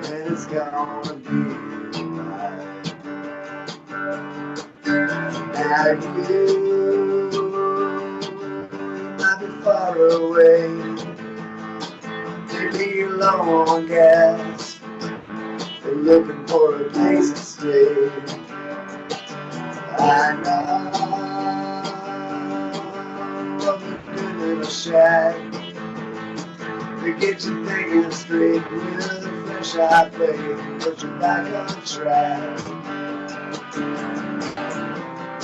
[SPEAKER 2] and it's gonna be right. Now you might be far away, maybe you're low on gas, you're looking for a place to stay. I know of a good little shack to get you thinking straight with a fresh eye plate, put you back on track.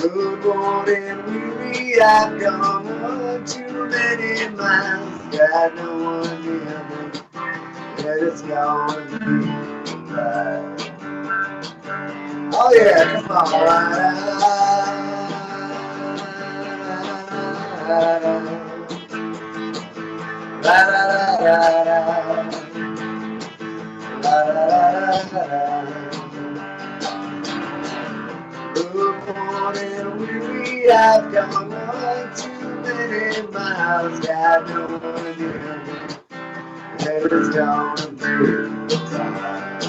[SPEAKER 2] Good morning, weary, I've gone one too many miles, got no one near me, and it's gonna be right. Oh yeah, come on, Good morning, weary, I've gone one too many miles, got no one near me, and it's gonna be right.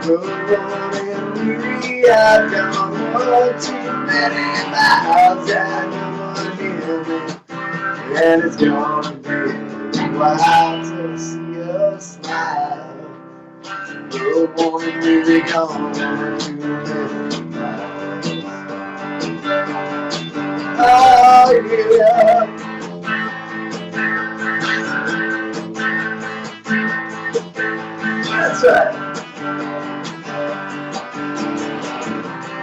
[SPEAKER 2] Good morning, weary, I've gone one too many miles, got no one near me, and it's gonna be wild to see you smile. Good morning, weary, gone one too many miles. Oh yeah. That's right.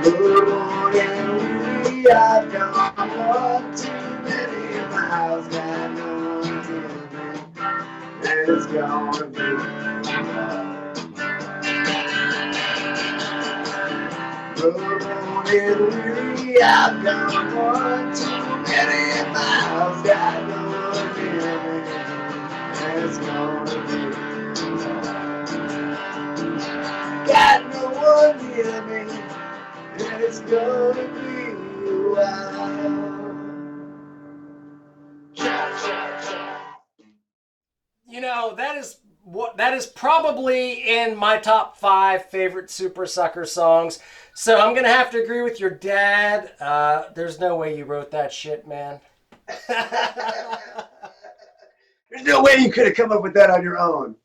[SPEAKER 2] Good morning, weary, I've gone one too many miles, got no one near me, and it's gonna be right. Good morning, weary, I've gone one too many miles, got no one near me, and it's gonna be right. Got no one near me, and it's gonna be wild.
[SPEAKER 1] You know, that is probably in my top 5 favorite Supersucker songs. So I'm gonna have to agree with your dad. There's no way you wrote that shit, man.
[SPEAKER 2] There's no way you could have come up with that on your own.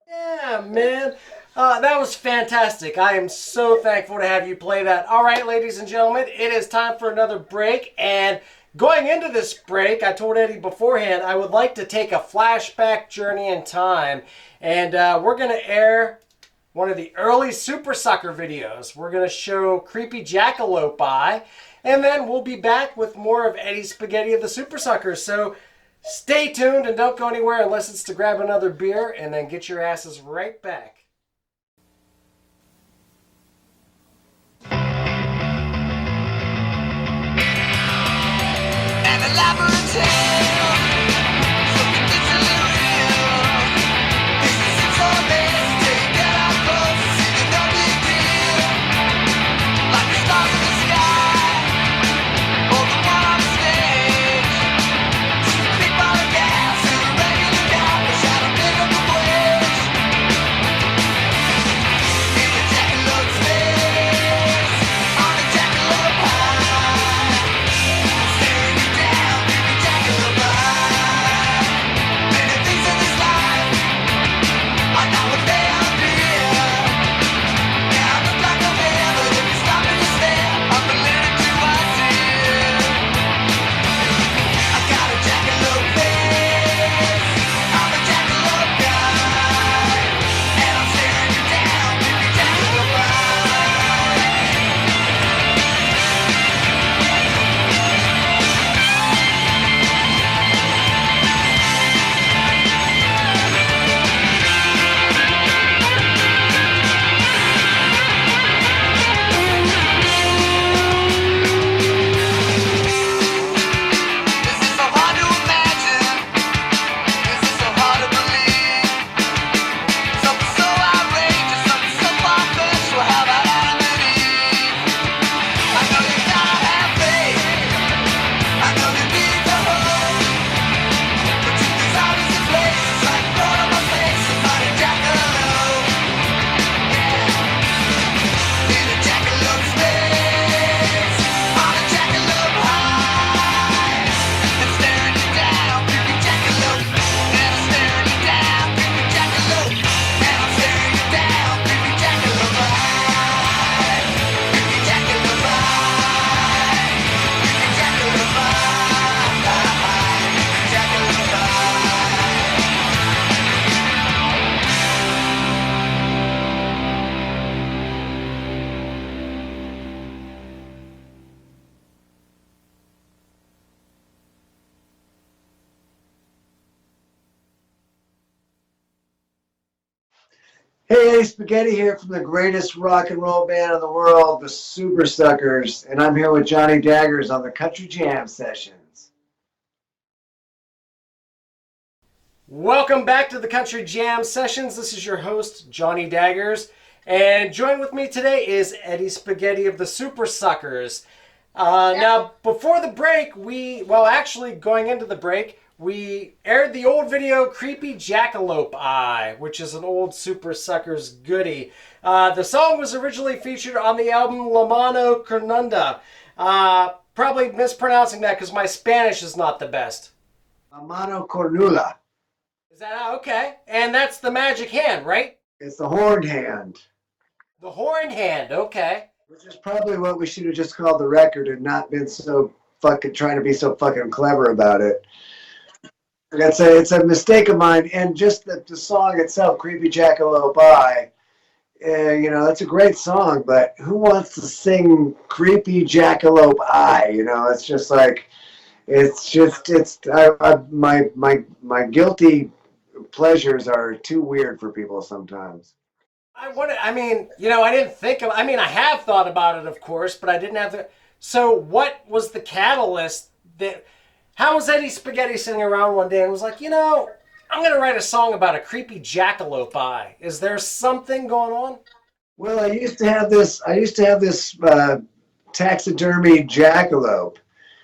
[SPEAKER 1] Yeah, man. That was fantastic. I am so thankful to have you play that. All right, ladies and gentlemen, it is time for another break. And going into this break, I told Eddie beforehand I would like to take a flashback journey in time. And we're going to air one of the early Supersucker videos. We're going to show Creepy Jackalope Eye. And then we'll be back with more of Eddie's Spaghetti of the Supersuckers. So stay tuned and don't go anywhere unless it's to grab another beer and then get your asses right back.
[SPEAKER 3] And elaborate tale, something digitally real. This is it so amazing till you get up close and see the no big deal. Like the stars in the sky, or the one on stage. Just a big ball of gas and a regular guy, wish I'd have been on the waves.
[SPEAKER 2] Hey, Eddie Spaghetti here from the greatest rock and roll band in the world, the Supersuckers, and I'm here with Johnny Daggers on the Country Jam Sessions.
[SPEAKER 1] Welcome back to the Country Jam Sessions. This is your host, Johnny Daggers. And join with me today is Eddie Spaghetti of the Supersuckers. Now, before the break, going into the break, we aired the old video Creepy Jackalope Eye, which is an old Supersuckers goodie. The song was originally featured on the album La Mano Cornunda. Probably mispronouncing that because my Spanish is not the best.
[SPEAKER 2] La Mano Cornula.
[SPEAKER 1] Is that okay? And that's the magic hand, right?
[SPEAKER 2] It's the horned hand.
[SPEAKER 1] The horn hand, okay.
[SPEAKER 2] Which is probably what we should have just called the record and not been so fucking trying to be so fucking clever about it. It's a mistake of mine, and just the song itself, Creepy Jackalope Eye, that's a great song, but who wants to sing Creepy Jackalope Eye? It's just like, my guilty pleasures are too weird for people sometimes.
[SPEAKER 1] I didn't think of, I have thought about it, of course, but I didn't have the, so what was the catalyst how was Eddie Spaghetti sitting around one day and was like, I'm going to write a song about a creepy jackalope eye. Is there something going on?
[SPEAKER 2] Well, I used to have this taxidermy jackalope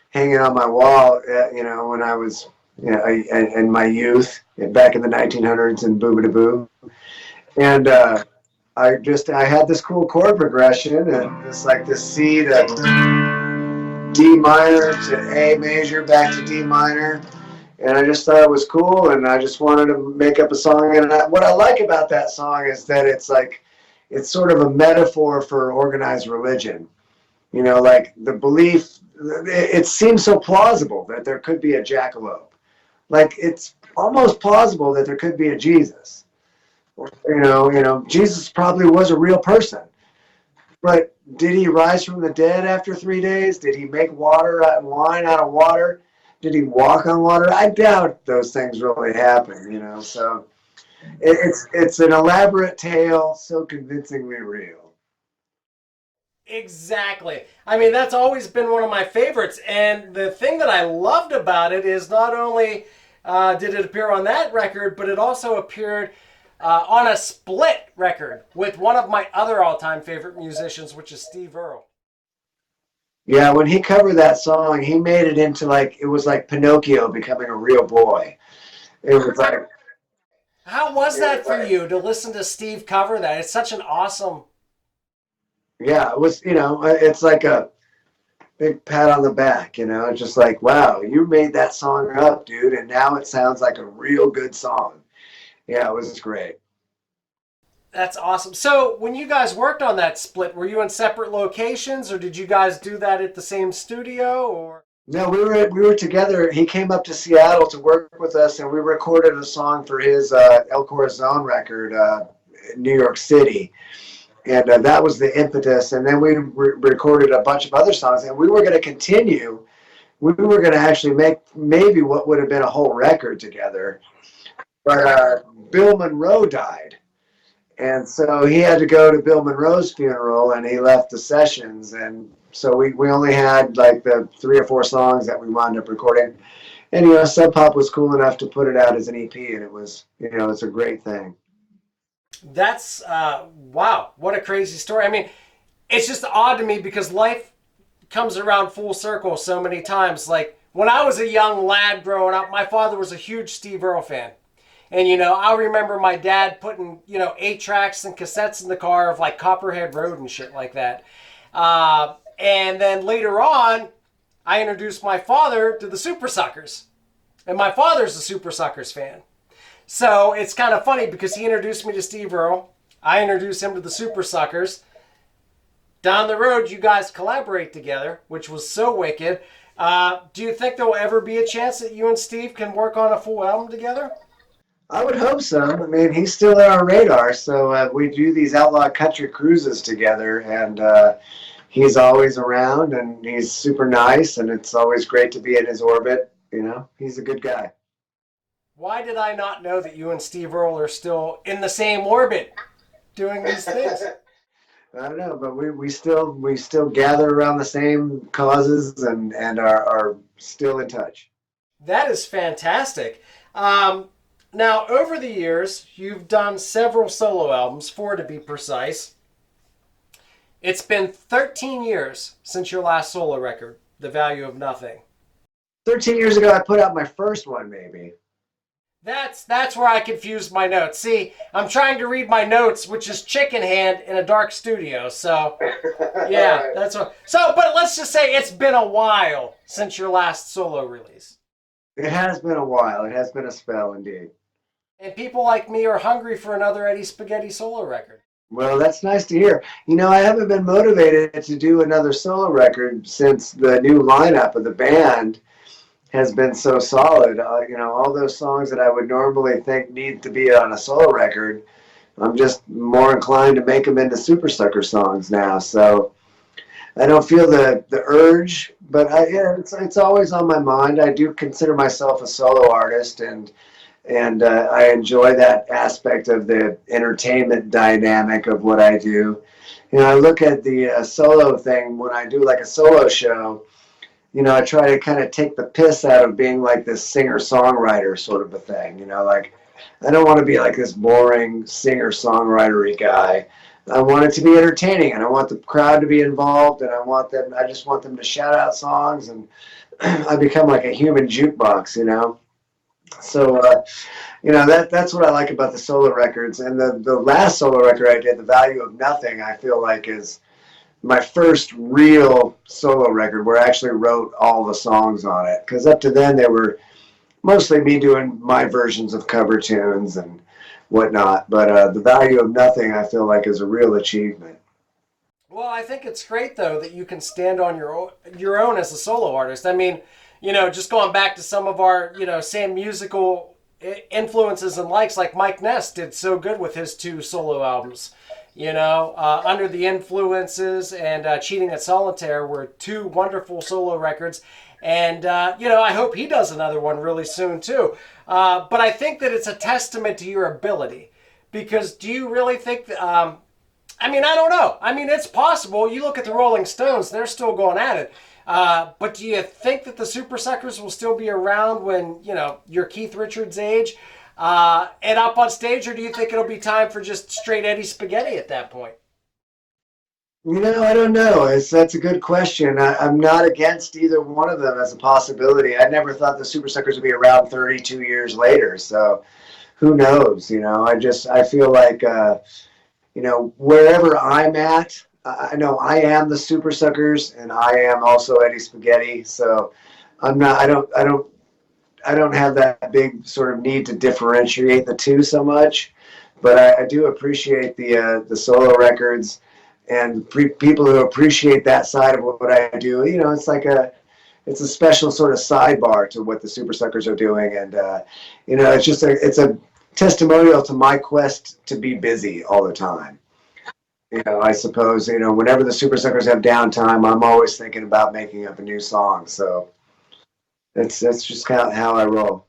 [SPEAKER 2] hanging on my wall, when I was, in my youth, back in the 1900s in Boo-Ba-Da-Boo. And I had this cool chord progression, and this C to D minor to A major back to D minor, and I just thought it was cool, and I just wanted to make up a song. And what I like about that song is that it's sort of a metaphor for organized religion. Like the belief. It seems so plausible that there could be a jackalope. Like it's almost plausible that there could be a Jesus. Jesus probably was a real person. But did he rise from the dead after 3 days? Did he make wine out of water? Did he walk on water? I doubt those things really happen, So it's an elaborate tale, so convincingly real.
[SPEAKER 1] Exactly. That's always been one of my favorites. And the thing that I loved about it is not only did it appear on that record, but it also appeared on a split record with one of my other all-time favorite musicians, which is Steve Earle.
[SPEAKER 2] Yeah, when he covered that song, he made it into it was like Pinocchio becoming a real boy. It was like...
[SPEAKER 1] How was that for you to listen to Steve cover that? It's such an awesome...
[SPEAKER 2] Yeah, it was, it's like a big pat on the back, It's just like, wow, you made that song up, dude, and now it sounds like a real good song. Yeah, it was great.
[SPEAKER 1] That's awesome. So when you guys worked on that split, were you in separate locations, or did you guys do that at the same studio? Or
[SPEAKER 2] no, we were together. He came up to Seattle to work with us, and we recorded a song for his El Corazon record in New York City, and that was the impetus. And then we recorded a bunch of other songs, and we were going to continue. We were going to actually make maybe what would have been a whole record together. But Bill Monroe died, and so he had to go to Bill Monroe's funeral, and he left the sessions, and so we only had the 3 or 4 songs that we wound up recording, and Sub Pop was cool enough to put it out as an EP, and it was it's a great thing.
[SPEAKER 1] That's wow, what a crazy story. It's just odd to me because life comes around full circle so many times. Like when I was a young lad growing up, my father was a huge Steve Earle fan. And, I remember my dad putting, 8 tracks and cassettes in the car of Copperhead Road and shit like that. And then later on, I introduced my father to the Supersuckers. And my father's a Supersuckers fan. So it's kind of funny because he introduced me to Steve Earle. I introduced him to the Supersuckers. Down the road, you guys collaborate together, which was so wicked. Do you think there will ever be a chance that you and Steve can work on a full album together?
[SPEAKER 2] I would hope so. He's still on our radar, so we do these outlaw country cruises together, and he's always around, and he's super nice, and it's always great to be in his orbit. He's a good guy.
[SPEAKER 1] Why did I not know that you and Steve Earle are still in the same orbit? doing these things.
[SPEAKER 2] I don't know, but we still gather around the same causes and are still in touch.
[SPEAKER 1] That is fantastic. Now, over the years, you've done several solo albums, 4 to be precise. It's been 13 years since your last solo record, The Value of Nothing.
[SPEAKER 2] 13 years ago, I put out my first one, maybe.
[SPEAKER 1] That's where I confused my notes. See, I'm trying to read my notes, which is chicken hand in a dark studio. So, yeah, that's what. So, but let's just say it's been a while since your last solo release.
[SPEAKER 2] It has been a while. It has been a spell, indeed.
[SPEAKER 1] And people like me are hungry for another Eddie Spaghetti solo record.
[SPEAKER 2] Well, that's nice to hear. You know, I haven't been motivated to do another solo record since the new lineup of the band has been so solid. You know, all those songs that I would normally think need to be on a solo record, I'm just more inclined to make them into Supersucker songs now. So I don't feel the urge, but it's always on my mind. I do consider myself a solo artist, and I enjoy that aspect of the entertainment dynamic of what I do. You know, I look at the solo thing when I do like a solo show. You know, I try to kind of take the piss out of being like this singer-songwriter sort of a thing. You know, like I don't want to be like this boring singer-songwritery guy. I want it to be entertaining, and I want the crowd to be involved, and I just want them to shout out songs, and I become like a human jukebox, you know. So, you know, that's what I like about the solo records. And the last solo record I did, The Value of Nothing, I feel like is my first real solo record where I actually wrote all the songs on it. Because up to then, they were mostly me doing my versions of cover tunes and whatnot. But The Value of Nothing, I feel like, is a real achievement.
[SPEAKER 1] Well, I think it's great, though, that you can stand on your own as a solo artist. I mean, you know, just going back to some of our, you know, same musical influences and likes, like Mike Ness did so good with his 2 solo albums. You know, Under the Influences and Cheating at Solitaire were 2 wonderful solo records. And, you know, I hope he does another one really soon, too. But I think that it's a testament to your ability. Because do you really think that, I mean, I don't know. I mean, it's possible. You look at the Rolling Stones, they're still going at it. But do you think that the Supersuckers will still be around when, you know, you're Keith Richards' age and up on stage? Or do you think it'll be time for just straight Eddie Spaghetti at that point?
[SPEAKER 2] You know, I don't know. That's a good question. I'm not against either one of them as a possibility. I never thought the Supersuckers would be around 32 years later. So who knows? You know, I feel like, you know, wherever I'm at, I know I am the Supersuckers and I am also Eddie Spaghetti. So I'm not, I don't have that big sort of need to differentiate the two so much, but I do appreciate the solo records and people who appreciate that side of what I do. You know, it's a special sort of sidebar to what the Supersuckers are doing, and you know, it's a testimonial to my quest to be busy all the time. You know, I suppose, you know, whenever the Supersuckers have downtime, I'm always thinking about making up a new song. So that's just how I roll.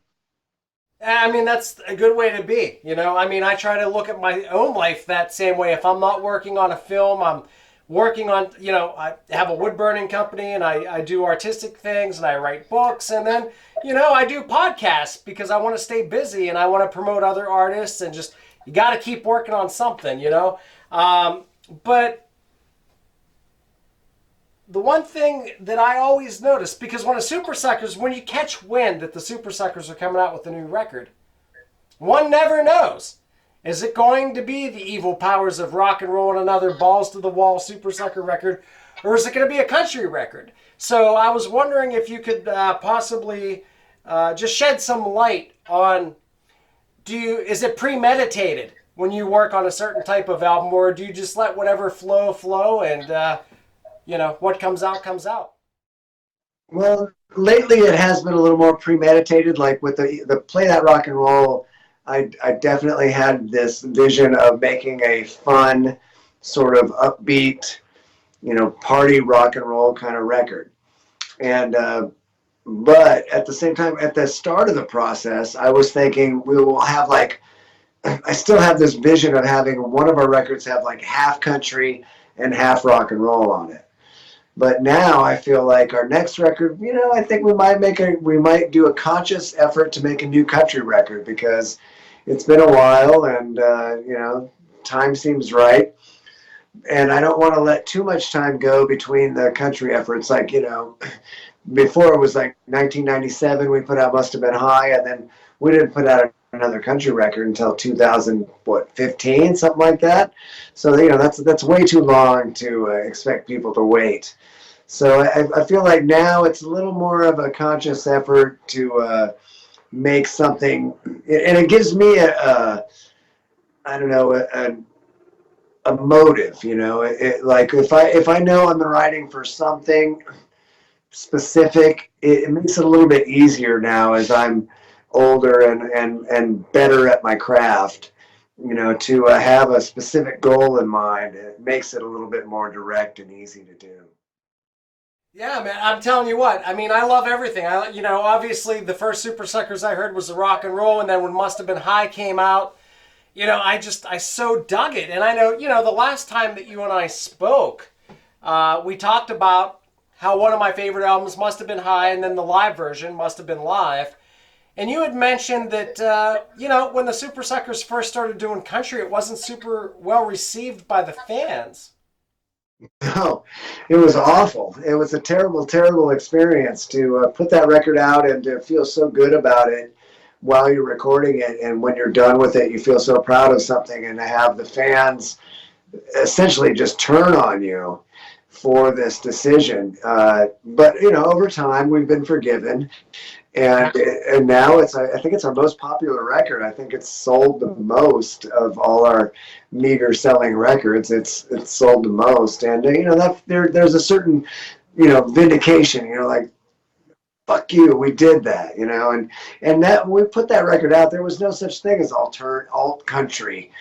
[SPEAKER 1] I mean, that's a good way to be, you know? I mean, I try to look at my own life that same way. If I'm not working on a film, I'm working on, you know, I have a wood burning company and I do artistic things and I write books. And then, you know, I do podcasts because I want to stay busy and I want to promote other artists and just, you got to keep working on something, you know? But the one thing that I always notice, because when you catch wind that the Supersuckers are coming out with a new record, one never knows. Is it going to be the evil powers of rock and roll and another balls to the wall Supersucker record, or is it going to be a country record? So I was wondering if you could possibly just shed some light on, is it premeditated when you work on a certain type of album, or do you just let whatever flow and you know, what comes out, comes out?
[SPEAKER 2] Well, lately it has been a little more premeditated. Like with the Play That Rock and Roll, I definitely had this vision of making a fun, sort of upbeat, you know, party rock and roll kind of record. And but at the same time, at the start of the process, I was thinking we will have like I still have this vision of having one of our records have like half country and half rock and roll on it. But now I feel like our next record, I think we might do a conscious effort to make a new country record, because it's been a while, and time seems right. And I don't want to let too much time go between the country efforts. Like, before it was like 1997, we put out Must Have Been High, and then we didn't put out another country record until 2015, something like that. So, that's way too long to expect people to wait. So I feel like now it's a little more of a conscious effort to make something, and it gives me I don't know, a motive. Like if I know I'm writing for something specific, it makes it a little bit easier now as I'm older and better at my craft. To have a specific goal in mind, it makes it a little bit more direct and easy to do.
[SPEAKER 1] Yeah, man, I'm telling you what. I mean, I love everything. Obviously the first Supersuckers I heard was the rock and roll, and then when Must Have Been High came out, I so dug it. And I know, the last time that you and I spoke, we talked about how one of my favorite albums, Must Have Been High, and then the live version, Must Have Been Live. And you had mentioned that, when the Supersuckers first started doing country, it wasn't super well received by the fans.
[SPEAKER 2] No, it was awful. It was a terrible, terrible experience to put that record out and to feel so good about it while you're recording it. And when you're done with it, you feel so proud of something, and to have the fans essentially just turn on you for this decision. But, over time, we've been forgiven. And now I think it's our most popular record. I think it's sold the most of all our meager selling records. It's sold the most, and that there's a certain vindication. Like, fuck you, we did that. And that when we put that record out, there was no such thing as alt country.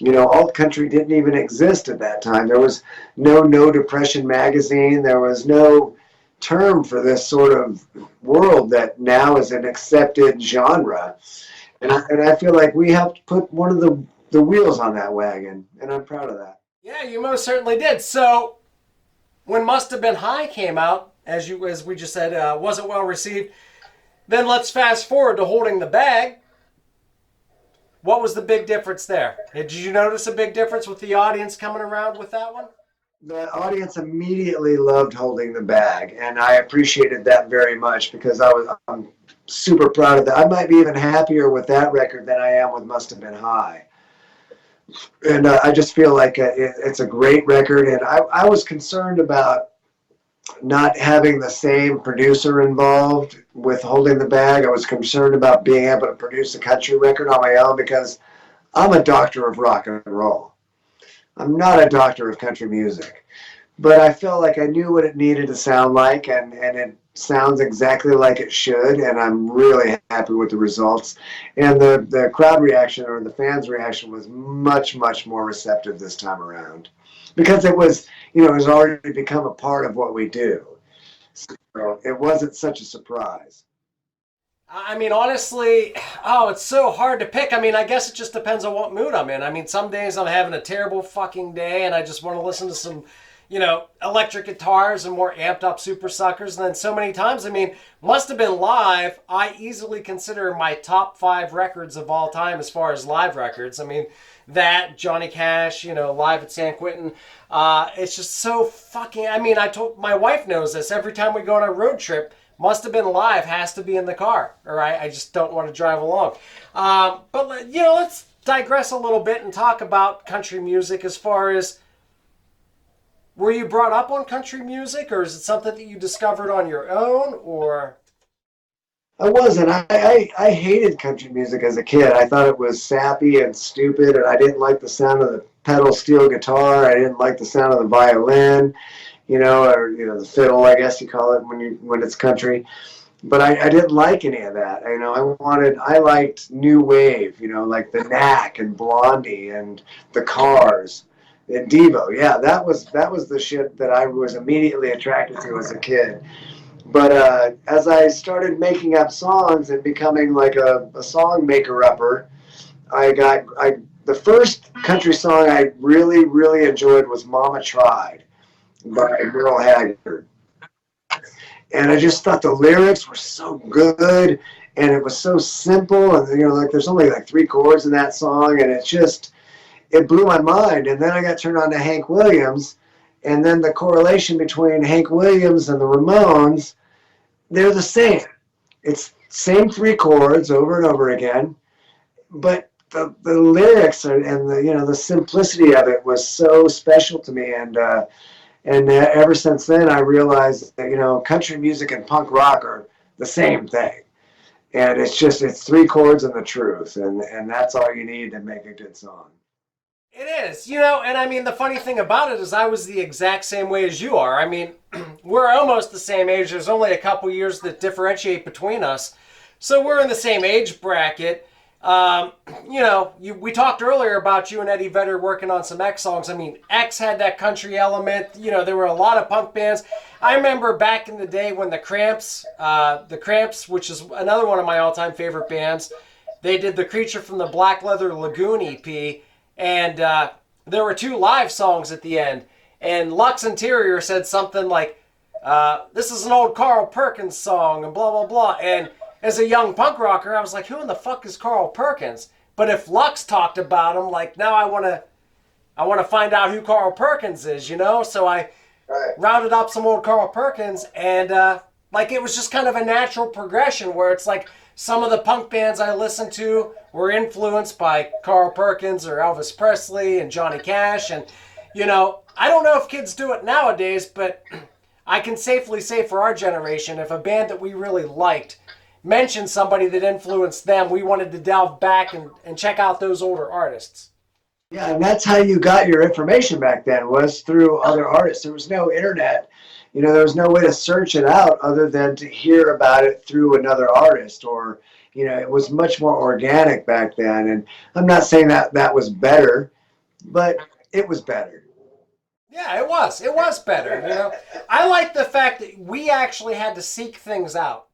[SPEAKER 2] Alt country didn't even exist at that time. There was no Depression magazine. There was no term for this sort of world that now is an accepted genre, and I feel like we have to put one of the wheels on that wagon, and I'm proud of that.
[SPEAKER 1] Yeah, you most certainly did. So when Must Have Been High came out, as we just said, wasn't well received. Then let's fast forward to Holding the Bag. What was the big difference there? Did you notice a big difference with the audience coming around with that one?
[SPEAKER 2] The audience immediately loved Holding the Bag, and I appreciated that very much, because I'm super proud of that. I might be even happier with that record than I am with Must Have Been High. And I just feel like it's a great record, and I was concerned about not having the same producer involved with Holding the Bag. I was concerned about being able to produce a country record on my own, because I'm a doctor of rock and roll. I'm not a doctor of country music, but I felt like I knew what it needed to sound like, and it sounds exactly like it should, and I'm really happy with the results. And the crowd reaction, or the fans' reaction, was much, much more receptive this time around, because it was already become a part of what we do. So it wasn't such a surprise.
[SPEAKER 1] I mean, honestly, it's so hard to pick. I mean, I guess it just depends on what mood I'm in. I mean, some days I'm having a terrible fucking day and I just want to listen to some, electric guitars and more amped up Supersuckers. And then so many times, I mean, Must Have Been Live, I easily consider my top 5 records of all time as far as live records. I mean, that, Johnny Cash, Live at San Quentin. It's just so fucking, my wife knows this. Every time we go on a road trip, Must Have Been Live has to be in the car, or I just don't want to drive along. But let's digress a little bit and talk about country music. As far as, were you brought up on country music, or is it something that you discovered on your own, or?
[SPEAKER 2] I wasn't. I hated country music as a kid. I thought it was sappy and stupid, and I didn't like the sound of the pedal steel guitar. I didn't like the sound of the violin. Or the fiddle, I guess you call it when it's country. But I didn't like any of that. I liked new wave, like the Knack and Blondie and the Cars and Devo. Yeah, that was the shit that I was immediately attracted to as a kid. But as I started making up songs and becoming like a song maker-upper, the first country song I really, really enjoyed was Mama Tried by Earle Haggard. And I just thought the lyrics were so good and it was so simple. And, like there's only like 3 chords in that song. And it blew my mind. And then I got turned on to Hank Williams. And then the correlation between Hank Williams and the Ramones, they're the same. It's same 3 chords over and over again. But the lyrics and the simplicity of it was so special to me. And ever since then, I realized that, country music and punk rock are the same thing. And it's 3 chords and the truth. And that's all you need to make a good song.
[SPEAKER 1] It is, and I mean, the funny thing about it is I was the exact same way as you are. I mean, we're almost the same age. There's only a couple years that differentiate between us. So we're in the same age bracket. We talked earlier about you and Eddie Vedder working on some X songs. I mean, X had that country element. There were a lot of punk bands. I remember back in the day when the Cramps, which is another one of my all-time favorite bands, they did the Creature from the Black Leather Lagoon EP, and there were 2 live songs at the end. And Lux Interior said something like, this is an old Carl Perkins song, and blah, blah, blah. And as a young punk rocker, I was like, who in the fuck is Carl Perkins? But if Lux talked about him, like, now I want to find out who Carl Perkins is, So I rounded up some old Carl Perkins, and it was just kind of a natural progression where it's like some of the punk bands I listened to were influenced by Carl Perkins or Elvis Presley and Johnny Cash. And, I don't know if kids do it nowadays, but I can safely say for our generation, if a band that we really liked mentioned somebody that influenced them, we wanted to delve back and check out those older artists.
[SPEAKER 2] Yeah, and that's how you got your information back then, was through other artists. There was no internet. There was no way to search it out other than to hear about it through another artist, or, it was much more organic back then. And I'm not saying that was better, but it was better.
[SPEAKER 1] Yeah, it was. It was better, I like the fact that we actually had to seek things out.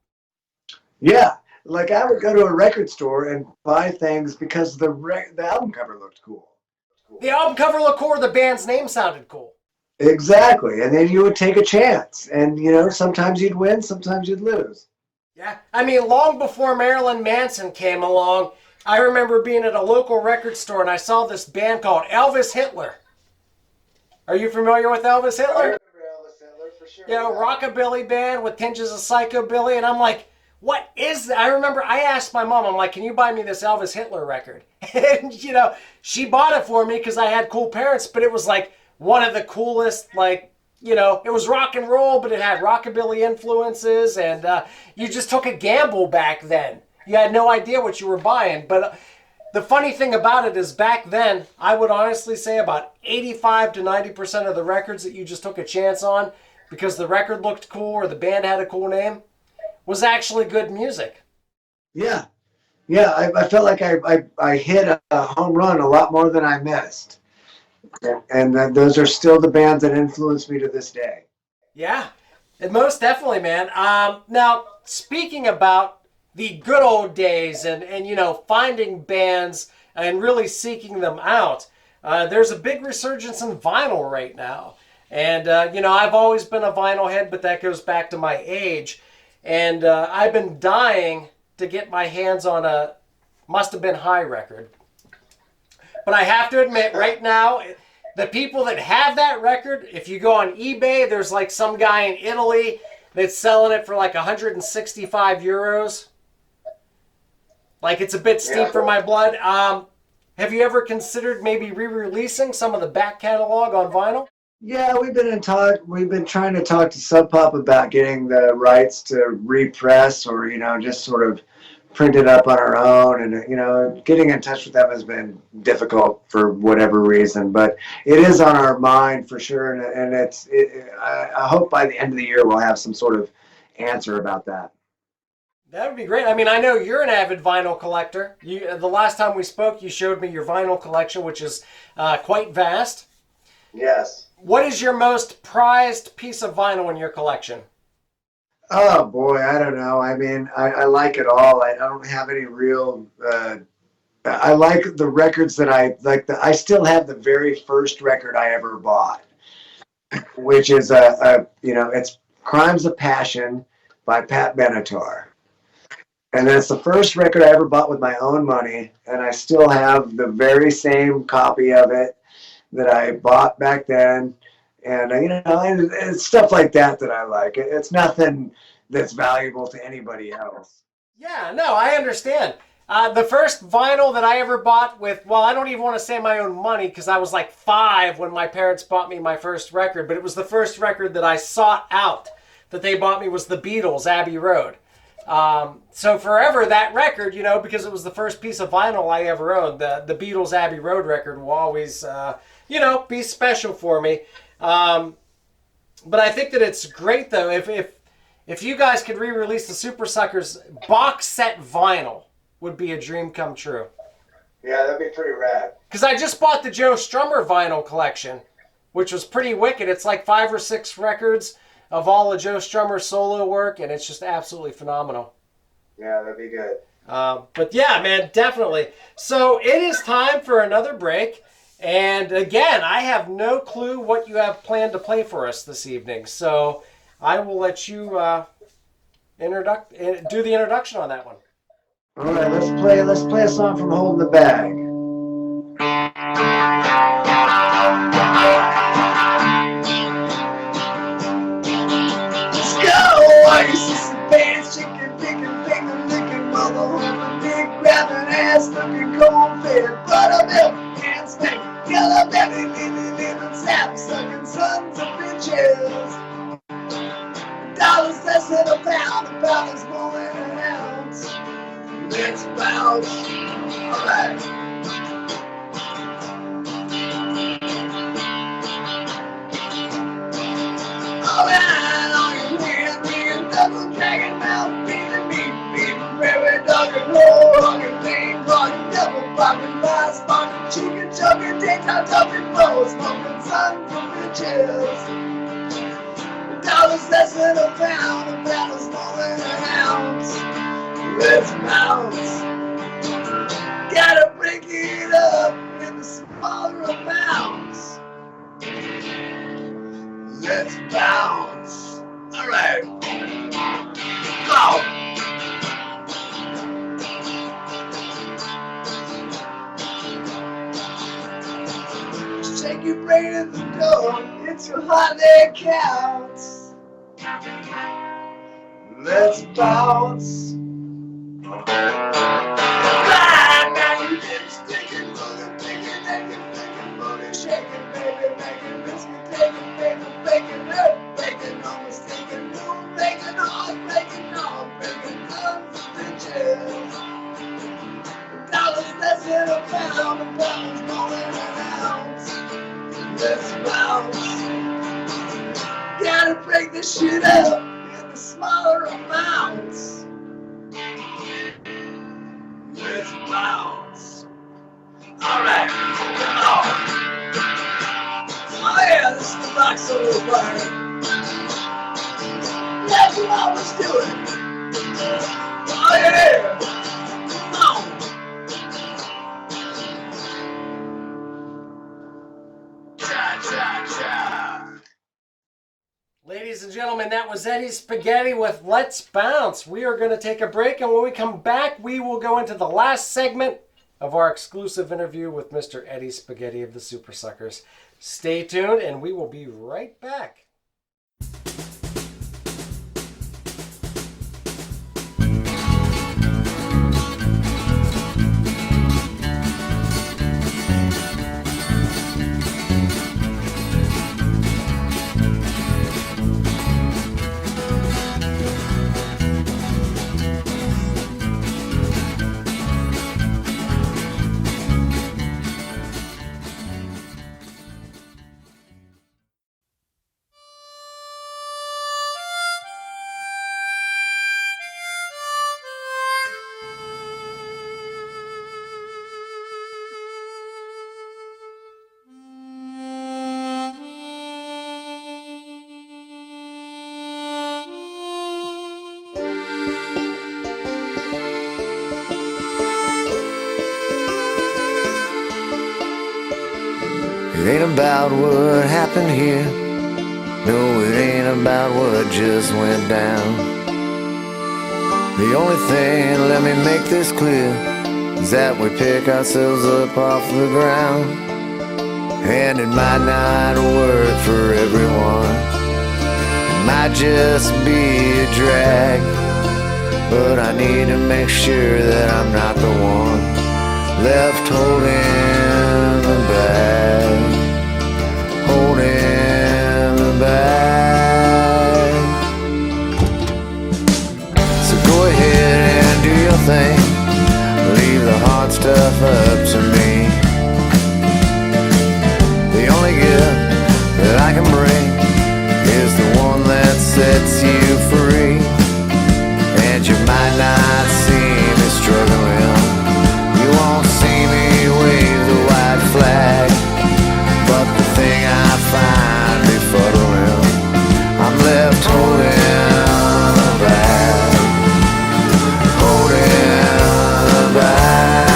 [SPEAKER 2] Yeah, like I would go to a record store and buy things because the album cover looked cool.
[SPEAKER 1] The album cover looked cool, or the band's name sounded cool.
[SPEAKER 2] Exactly, and then you would take a chance, and sometimes you'd win, sometimes you'd lose.
[SPEAKER 1] Yeah, I mean, long before Marilyn Manson came along, I remember being at a local record store and I saw this band called Elvis Hitler. Are you familiar with Elvis Hitler?
[SPEAKER 2] I remember Elvis Hitler for sure.
[SPEAKER 1] Rockabilly band with tinges of psychobilly, and I'm like, what is that? I remember I asked my mom, I'm like, can you buy me this Elvis Hitler record? And, she bought it for me because I had cool parents, but it was like one of the coolest, it was rock and roll, but it had rockabilly influences, and you just took a gamble back then. You had no idea what you were buying. But the funny thing about it is back then, I would honestly say about 85 to 90% of the records that you just took a chance on, because the record looked cool or the band had a cool name, was actually good music.
[SPEAKER 2] Yeah. I felt like I hit a home run a lot more than I missed. And those are still the bands that influence me to this day.
[SPEAKER 1] Yeah, most definitely, man. Now, speaking about the good old days and finding bands and really seeking them out, there's a big resurgence in vinyl right now. And, I've always been a vinyl head, but that goes back to my age. And I've been dying to get my hands on a Must Have Been High record. But I have to admit, right now, the people that have that record, if you go on eBay, there's like some guy in Italy that's selling it for like 165 euros. Like, it's a bit steep for my blood. Have you ever considered maybe re-releasing some of the back catalog on vinyl?
[SPEAKER 2] Yeah, we've been in talk. We've been trying to talk to Sub Pop about getting the rights to repress or, just sort of print it up on our own. And, getting in touch with them has been difficult for whatever reason. But it is on our mind for sure. And I hope by the end of the year we'll have some sort of answer about that.
[SPEAKER 1] That would be great. I mean, I know you're an avid vinyl collector. The last time we spoke, you showed me your vinyl collection, which is quite vast.
[SPEAKER 2] Yes.
[SPEAKER 1] What is your most prized piece of vinyl in your collection?
[SPEAKER 2] Oh, boy, I don't know. I mean, I like it all. I don't have any real I like the records that I like. I still have the very first record I ever bought, which is it's "Crimes of Passion" by Pat Benatar. And that's the first record I ever bought with my own money, and I still have the very same copy of it that I bought back then. And it's stuff like that that I like. It's nothing that's valuable to anybody else.
[SPEAKER 1] Yeah, no, I understand. The first vinyl that I ever bought with, well, I don't even want to say my own money because I was like 5 when my parents bought me my first record, but it was the first record that I sought out that they bought me was the Beatles' Abbey Road. So forever that record, because it was the first piece of vinyl I ever owned, the Beatles' Abbey Road record will always, be special for me. But I think that it's great though if you guys could re-release the Supersuckers box set vinyl would be a dream come true.
[SPEAKER 2] Yeah, that'd be pretty rad.
[SPEAKER 1] Because I just bought the Joe Strummer vinyl collection, which was pretty wicked. It's like 5 or 6 records of all of Joe Strummer's solo work, and it's just absolutely phenomenal.
[SPEAKER 2] Yeah, that'd be good.
[SPEAKER 1] But yeah, man, definitely. So it is time for another break. And again, I have no clue what you have planned to play for us this evening. So I will let you do the introduction on that one.
[SPEAKER 2] All right, let's play a song from Holding the Bag. Let's go! Isis and bands, chicken picking, finger licking, mother holding, big grabbing, ass looking, cold fed, buttermilk, hand spanking, yellow belly, living, sap sucking, sons of bitches. $1 less than a pound is more than an ounce. Let's bounce. All right. All right, on your hand, ringing, double dragon mouth, beating me, prairie dog and roll, hugging, lean, clogging, double popping, fast, sparking, chicken, chugging, daytime, dumping, blow, smoking, sun from bitches. $1 less than a pound is more than an ounce. Let's bounce. Gotta break it up in the smaller amounts. Let's bounce. All right. Go. Shake your brain at the door. It's so hot that it counts. Let's bounce. Right now your lips sticking, moving, thinking, naked, thinking, booty shaking, baby, making biscuit, taking, baby, baking, earth, baking, almost thinking, moon, baking, heart, breaking, tons of bitches. $1 less than a pound is more than an ounce. Let's bounce. Gotta break this shit up in the smaller amounts. Let's bounce. Alright. Oh yeah, this is the rock solo part. Yeah, come on, let's do it. Oh yeah. Come on. Cha-cha-cha.
[SPEAKER 1] Ladies and gentlemen, that was Eddie Spaghetti with Let's Bounce. We are going to take a break, and when we come back, we will go into the last segment of our exclusive interview with Mr. Eddie Spaghetti of the Supersuckers. Stay tuned, and we will be right back.
[SPEAKER 4] Ain't about what happened here. No, it ain't about what just went down. The only thing, let me make this clear, is that we pick ourselves up off the ground. And it might not work for everyone. It might just be a drag. But I need to make sure that I'm not the one left holding the bag. Holding the bag. So go ahead and do your thing. Leave the hard stuff up to me. The only gift that I can bring is the one that sets you free. And you might not see me struggling. You won't see me wave the white flag. But the thing I find befuddling, I'm left holding the bag. Holding the bag.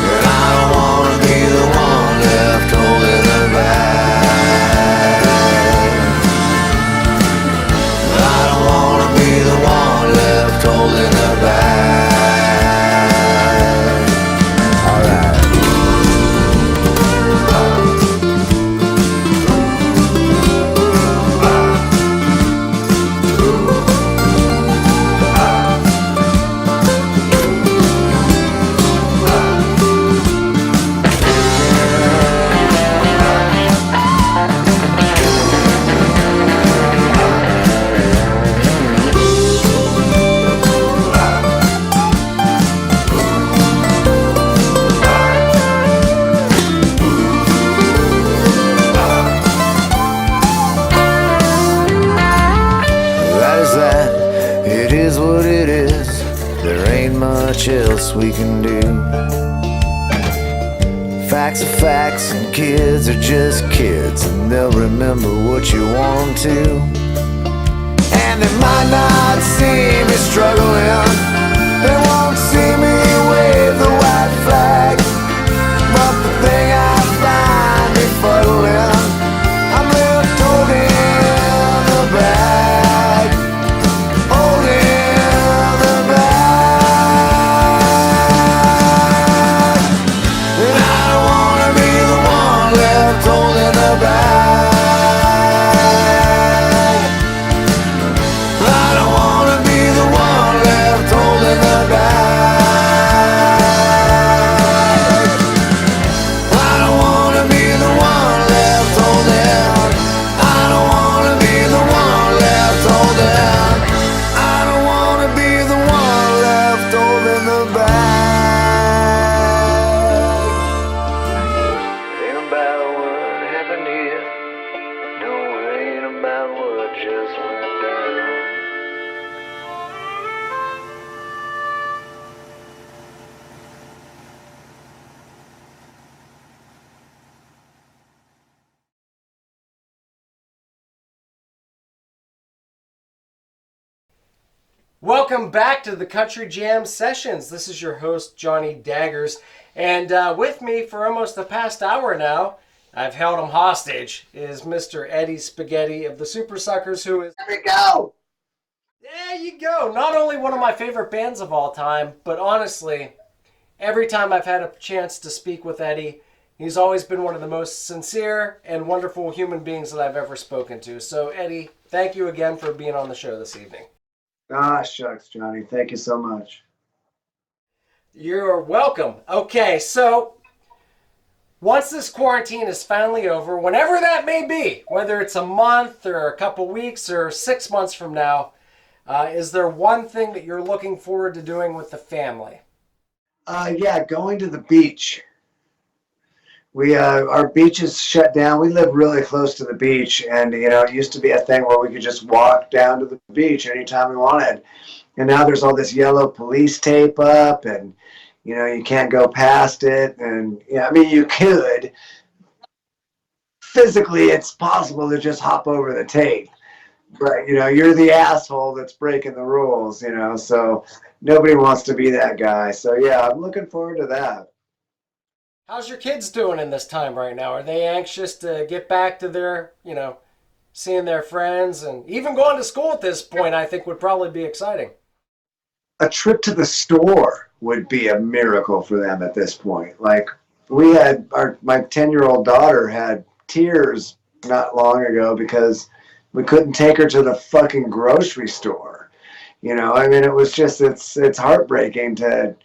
[SPEAKER 4] And I don't wanna be the one left holding the bag. I don't wanna be the one left holding the bag. Alright. That is that, it is what it is. There ain't much else we can do. Facts are facts and kids are just kids, and they'll remember what you want to. And they might not see me struggling, they won't see me wave the white flag. But the thing I find befuddling, I'm left holding the bag. Holding the bag. And I don't wanna be the one left holding the bag. I don't wanna be the one left holding the bag. I don't wanna be the one left holding. I don't wanna be the one left holding. I don't wanna be the one left holding the bag. Ain't about what happened here. No, it ain't about what just went down.
[SPEAKER 1] Welcome back to the Country Jam Sessions. This is your host, Johnny Daggers. And with me for almost the past hour now, I've held him hostage, is Mr. Eddie Spaghetti of the Supersuckers, who is...
[SPEAKER 2] There we go.
[SPEAKER 1] There you go. Not only one of my favorite bands of all time, but honestly, every time I've had a chance to speak with Eddie, he's always been one of the most sincere and wonderful human beings that I've ever spoken to. So, Eddie, thank you again for being on the show this evening.
[SPEAKER 2] Ah, shucks, Johnny. Thank you so much.
[SPEAKER 1] You're welcome. Okay, so once this quarantine is finally over, whenever that may be, whether it's a month or a couple weeks or 6 months from now, is there one thing that you're looking forward to doing with the family?
[SPEAKER 2] Yeah, going to the beach. Our beach is shut down. We live really close to the beach, and it used to be a thing where we could just walk down to the beach anytime we wanted. And now there's all this yellow police tape up, and you can't go past it. And I mean, you could. Physically, it's possible to just hop over the tape. But you're the asshole that's breaking the rules, so nobody wants to be that guy. So yeah, I'm looking forward to that.
[SPEAKER 1] How's your kids doing in this time right now? Are they anxious to get back to their, seeing their friends, and even going to school at this point, I think would probably be exciting.
[SPEAKER 2] A trip to the store would be a miracle for them at this point. Like we had my 10-year-old daughter had tears not long ago because we couldn't take her to the fucking grocery store. I mean, it was just it's heartbreaking to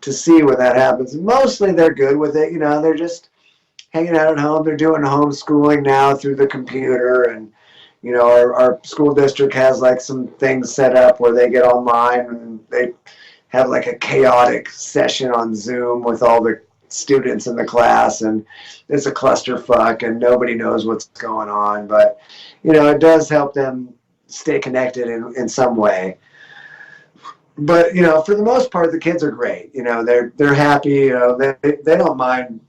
[SPEAKER 2] see when that happens. Mostly they're good with it. They're just hanging out at home. They're doing homeschooling now through the computer, and our school district has like some things set up where they get online and they have like a chaotic session on Zoom with all the students in the class, and it's a clusterfuck and nobody knows what's going on. But it does help them stay connected in some way. But for the most part, the kids are great. They're happy. They don't mind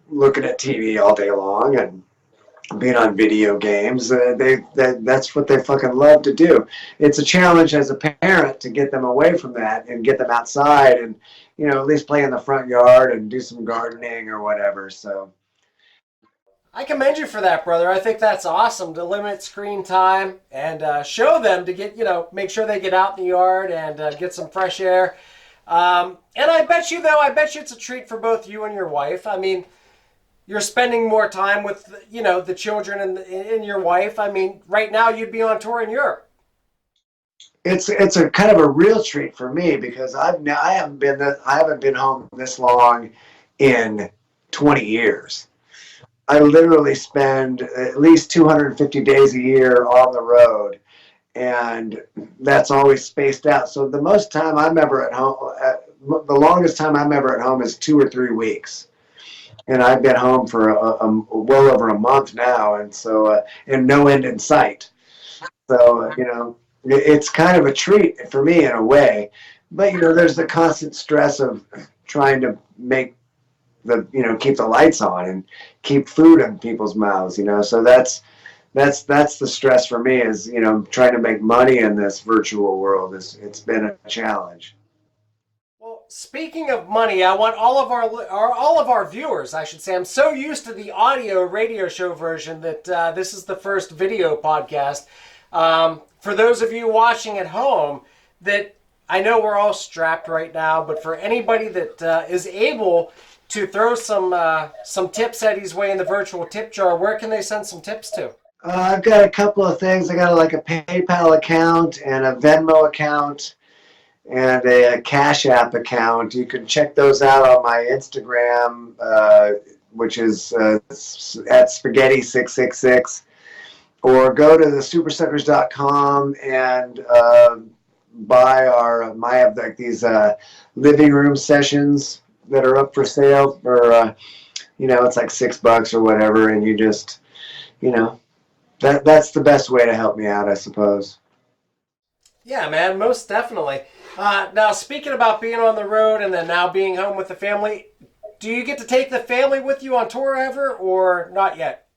[SPEAKER 2] looking at TV all day long and being on video games. That's what they fucking love to do. It's a challenge as a parent to get them away from that and get them outside and at least play in the front yard and do some gardening or whatever. So
[SPEAKER 1] I commend you for that, brother. I think that's awesome to limit screen time and show them to get, make sure they get out in the yard and get some fresh air. And I bet you it's a treat for both you and your wife. I mean, you're spending more time with, the children and your wife. I mean, right now you'd be on tour in Europe.
[SPEAKER 2] It's a kind of a real treat for me because I haven't been home this long in 20 years. I literally spend at least 250 days a year on the road, and that's always spaced out. So the most time I'm ever at home, the longest time I'm ever at home is 2 or 3 weeks, and I've been home for well over a month now, and so and no end in sight. So it's kind of a treat for me in a way, but there's the constant stress of trying to make keep the lights on and keep food in people's mouths, so that's the stress for me is, trying to make money in this virtual world. It's been a challenge.
[SPEAKER 1] Well, speaking of money, I want all of our viewers, I should say, I'm so used to the audio radio show version that this is the first video podcast. For those of you watching at home, that I know we're all strapped right now, but for anybody that is able to throw some tips Eddie's way in the virtual tip jar, where can they send some tips to?
[SPEAKER 2] I've got a couple of things. I got like a PayPal account and a Venmo account and a Cash App account. You can check those out on my Instagram, which is at spaghetti666, or go to the supersuckers.com and buy I have like these living room sessions that are up for sale for it's like $6 or whatever, and you just that's the best way to help me out, I suppose.
[SPEAKER 1] Yeah, man, most definitely. Now, speaking about being on the road and then now being home with the family, do you get to take the family with you on tour ever, or not yet?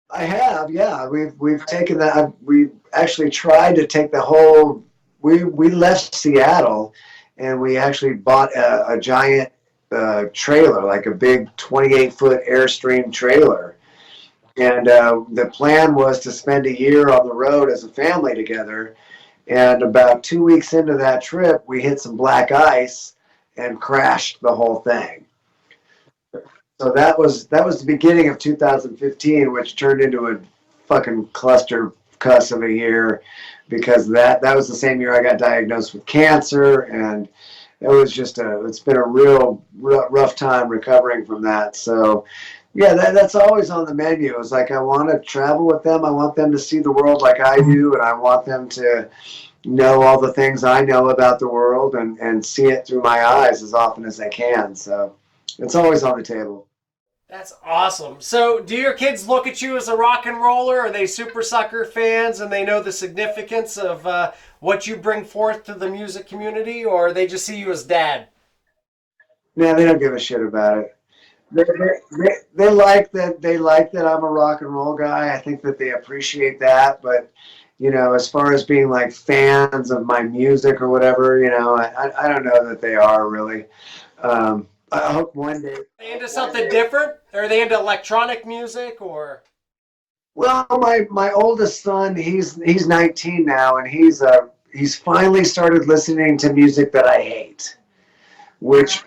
[SPEAKER 2] I have, yeah. We've taken that. We actually tried to take the whole. We left Seattle, and we actually bought a giant trailer, like a big 28-foot Airstream trailer. And the plan was to spend a year on the road as a family together. And about 2 weeks into that trip, we hit some black ice and crashed the whole thing. So that was the beginning of 2015, which turned into a fucking cluster cuss of a year, because that was the same year I got diagnosed with cancer, and it was just it's been a real rough time recovering from that. So yeah, that's always on the menu. It's like, I want to travel with them. I want them to see the world like I do, and I want them to know all the things I know about the world and see it through my eyes as often as they can. So it's always on the table.
[SPEAKER 1] That's awesome. So do your kids look at you as a rock and roller? Are they Supersucker fans and they know the significance of what you bring forth to the music community, or they just see you as dad?
[SPEAKER 2] No, they don't give a shit about it. They like that I'm a rock and roll guy. I think that they appreciate that, but as far as being like fans of my music or whatever, I don't know that they are really. I hope one day.
[SPEAKER 1] Are they into something different? Are they into electronic music or?
[SPEAKER 2] Well, my oldest son, he's 19 now, and he's finally started listening to music that I hate, which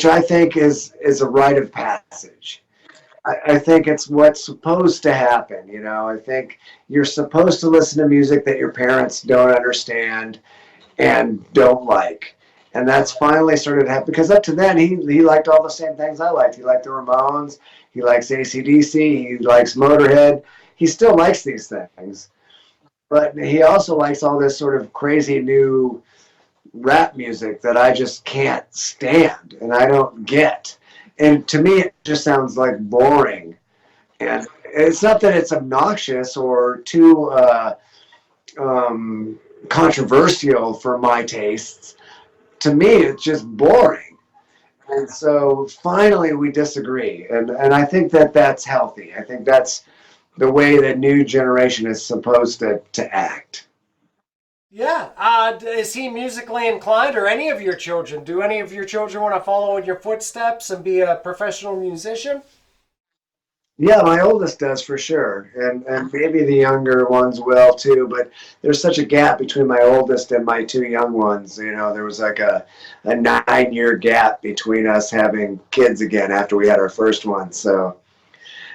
[SPEAKER 2] I think is a rite of passage. I think it's what's supposed to happen. You know, I think you're supposed to listen to music that your parents don't understand and don't like. And that's finally started to happen because up to then he liked all the same things I liked. He liked the Ramones, he likes AC/DC, he likes Motorhead. He still likes these things, but he also likes all this sort of crazy new rap music that I just can't stand and I don't get. And to me, it just sounds like boring. And it's not that it's obnoxious or too controversial for my tastes. To me, it's just boring. And so finally we disagree. And I think that that's healthy. I think that's the way the new generation is supposed to act.
[SPEAKER 1] Yeah. Is he musically inclined, or any of your children? Do any of your children want to follow in your footsteps and be a professional musician?
[SPEAKER 2] Yeah, my oldest does for sure, and maybe the younger ones will too. But there's such a gap between my oldest and my two young ones. You know, there was like a 9 year gap between us having kids again after we had our first one. So,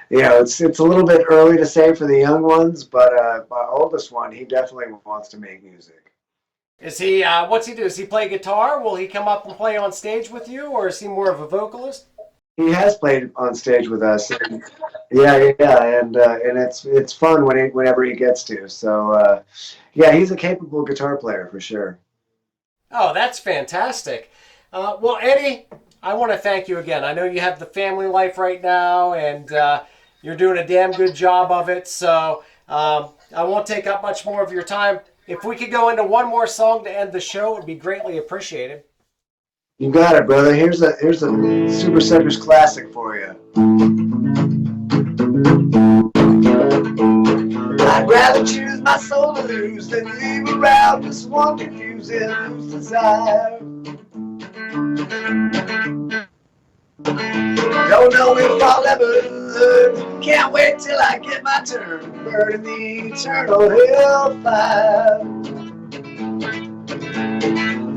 [SPEAKER 2] you know, it's a little bit early to say for the young ones, but my oldest one, he definitely wants to make music.
[SPEAKER 1] Is he? What's he do? Does he play guitar? Will he come up and play on stage with you, or is he more of a vocalist?
[SPEAKER 2] He has played on stage with us. And, yeah, and it's fun whenever he gets to. So yeah, he's a capable guitar player for sure.
[SPEAKER 1] Oh, that's fantastic. Well, Eddie, I want to thank you again. I know you have the family life right now, and you're doing a damn good job of it. So I won't take up much more of your time. If we could go into one more song to end the show, it would be greatly appreciated.
[SPEAKER 2] You got it, brother. Here's a Supersuckers classic for you. I'd rather choose my soul to lose than leave around just one confusing loose desire. Don't know if I'll ever learn. Can't wait till I get my turn. Burning the eternal hellfire.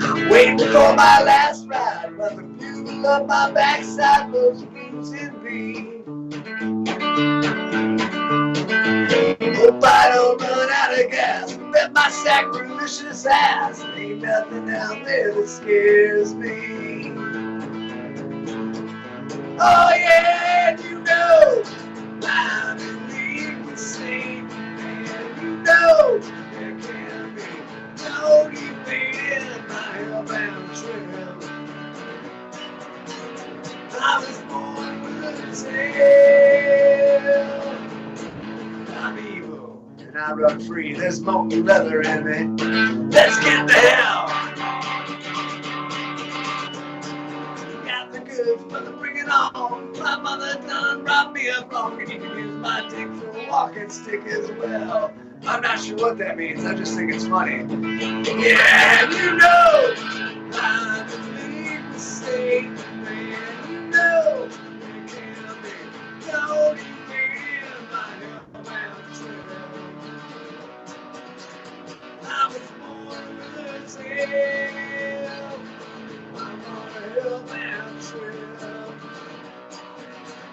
[SPEAKER 2] I'm waiting for my last ride, but the bugle of my backside blows roots in me. Hope I don't run out of gas. Bet my sacrilegious ass. Ain't nothing out there that scares me. Oh yeah, and you know I believe the same. And you know there can be no evading my hellbound trail. I was born with a tail. I'm evil and I run free. There's molten leather in me. Let's get to hell. Got the goods, mother, bring it on. My mother done brought me up wrong, and you can use my dick for a walking stick as well. I'm not sure what that means. I just think it's funny. Yeah, you know I believe the same. Man, you know there can be no defeat in my hellbound trail. I was born with a tail. I'm on a hellbound trail.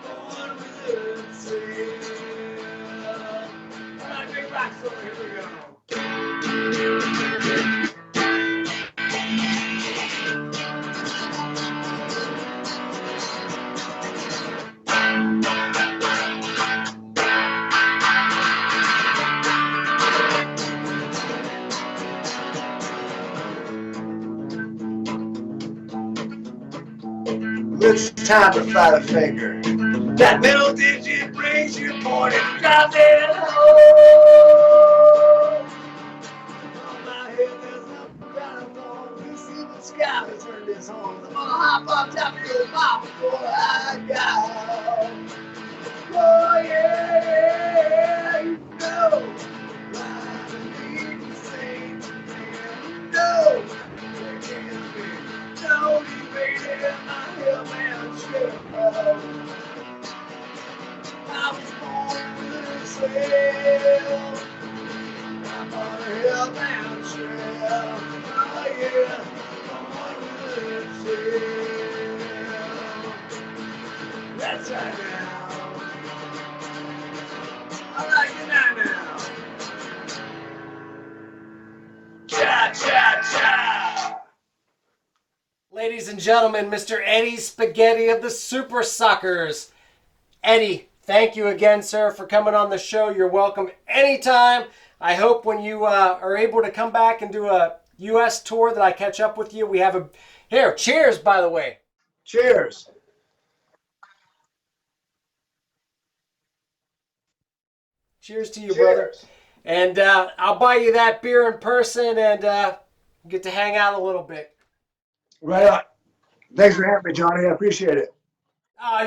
[SPEAKER 2] Born with a tail. All right, big rock solo, here we go. It's time to fly the finger. That middle digit brings you point and drives it home. On my head there's no crown of thorns. This evil sky has turned his horns. I'm gonna hop on top of your mom before I go. Oh yeah, you know I believe the same. And you know there can be no evading my hellbound trail. I'm on a hillbound trail. Oh yeah, I'm on a trail. That's right now. I like it now. Cha cha cha.
[SPEAKER 1] Ladies and gentlemen, Mr. Eddie Spaghetti of the Supersuckers. Eddie, thank you again, sir, for coming on the show. You're welcome anytime. I hope when you are able to come back and do a U.S. tour that I catch up with you. We have a... Here, cheers, by the way.
[SPEAKER 2] Cheers.
[SPEAKER 1] Cheers to you, brother. And I'll buy you that beer in person and get to hang out a little bit.
[SPEAKER 2] Right on. Thanks for having me, Johnny. I appreciate it.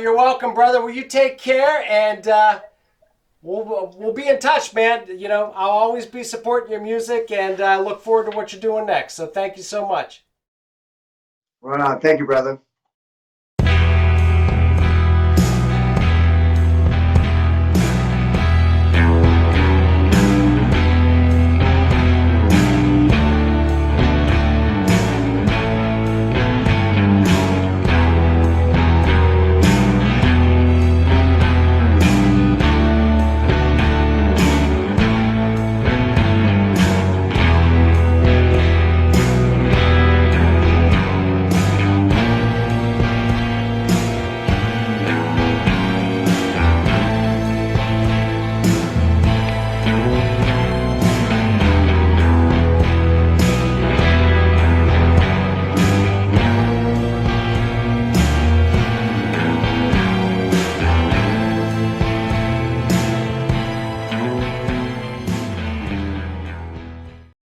[SPEAKER 1] You're welcome, brother. Well, you take care, and we'll be in touch, man. You know, I'll always be supporting your music, and look forward to what you're doing next. So thank you so much.
[SPEAKER 2] Right on. Thank you, brother.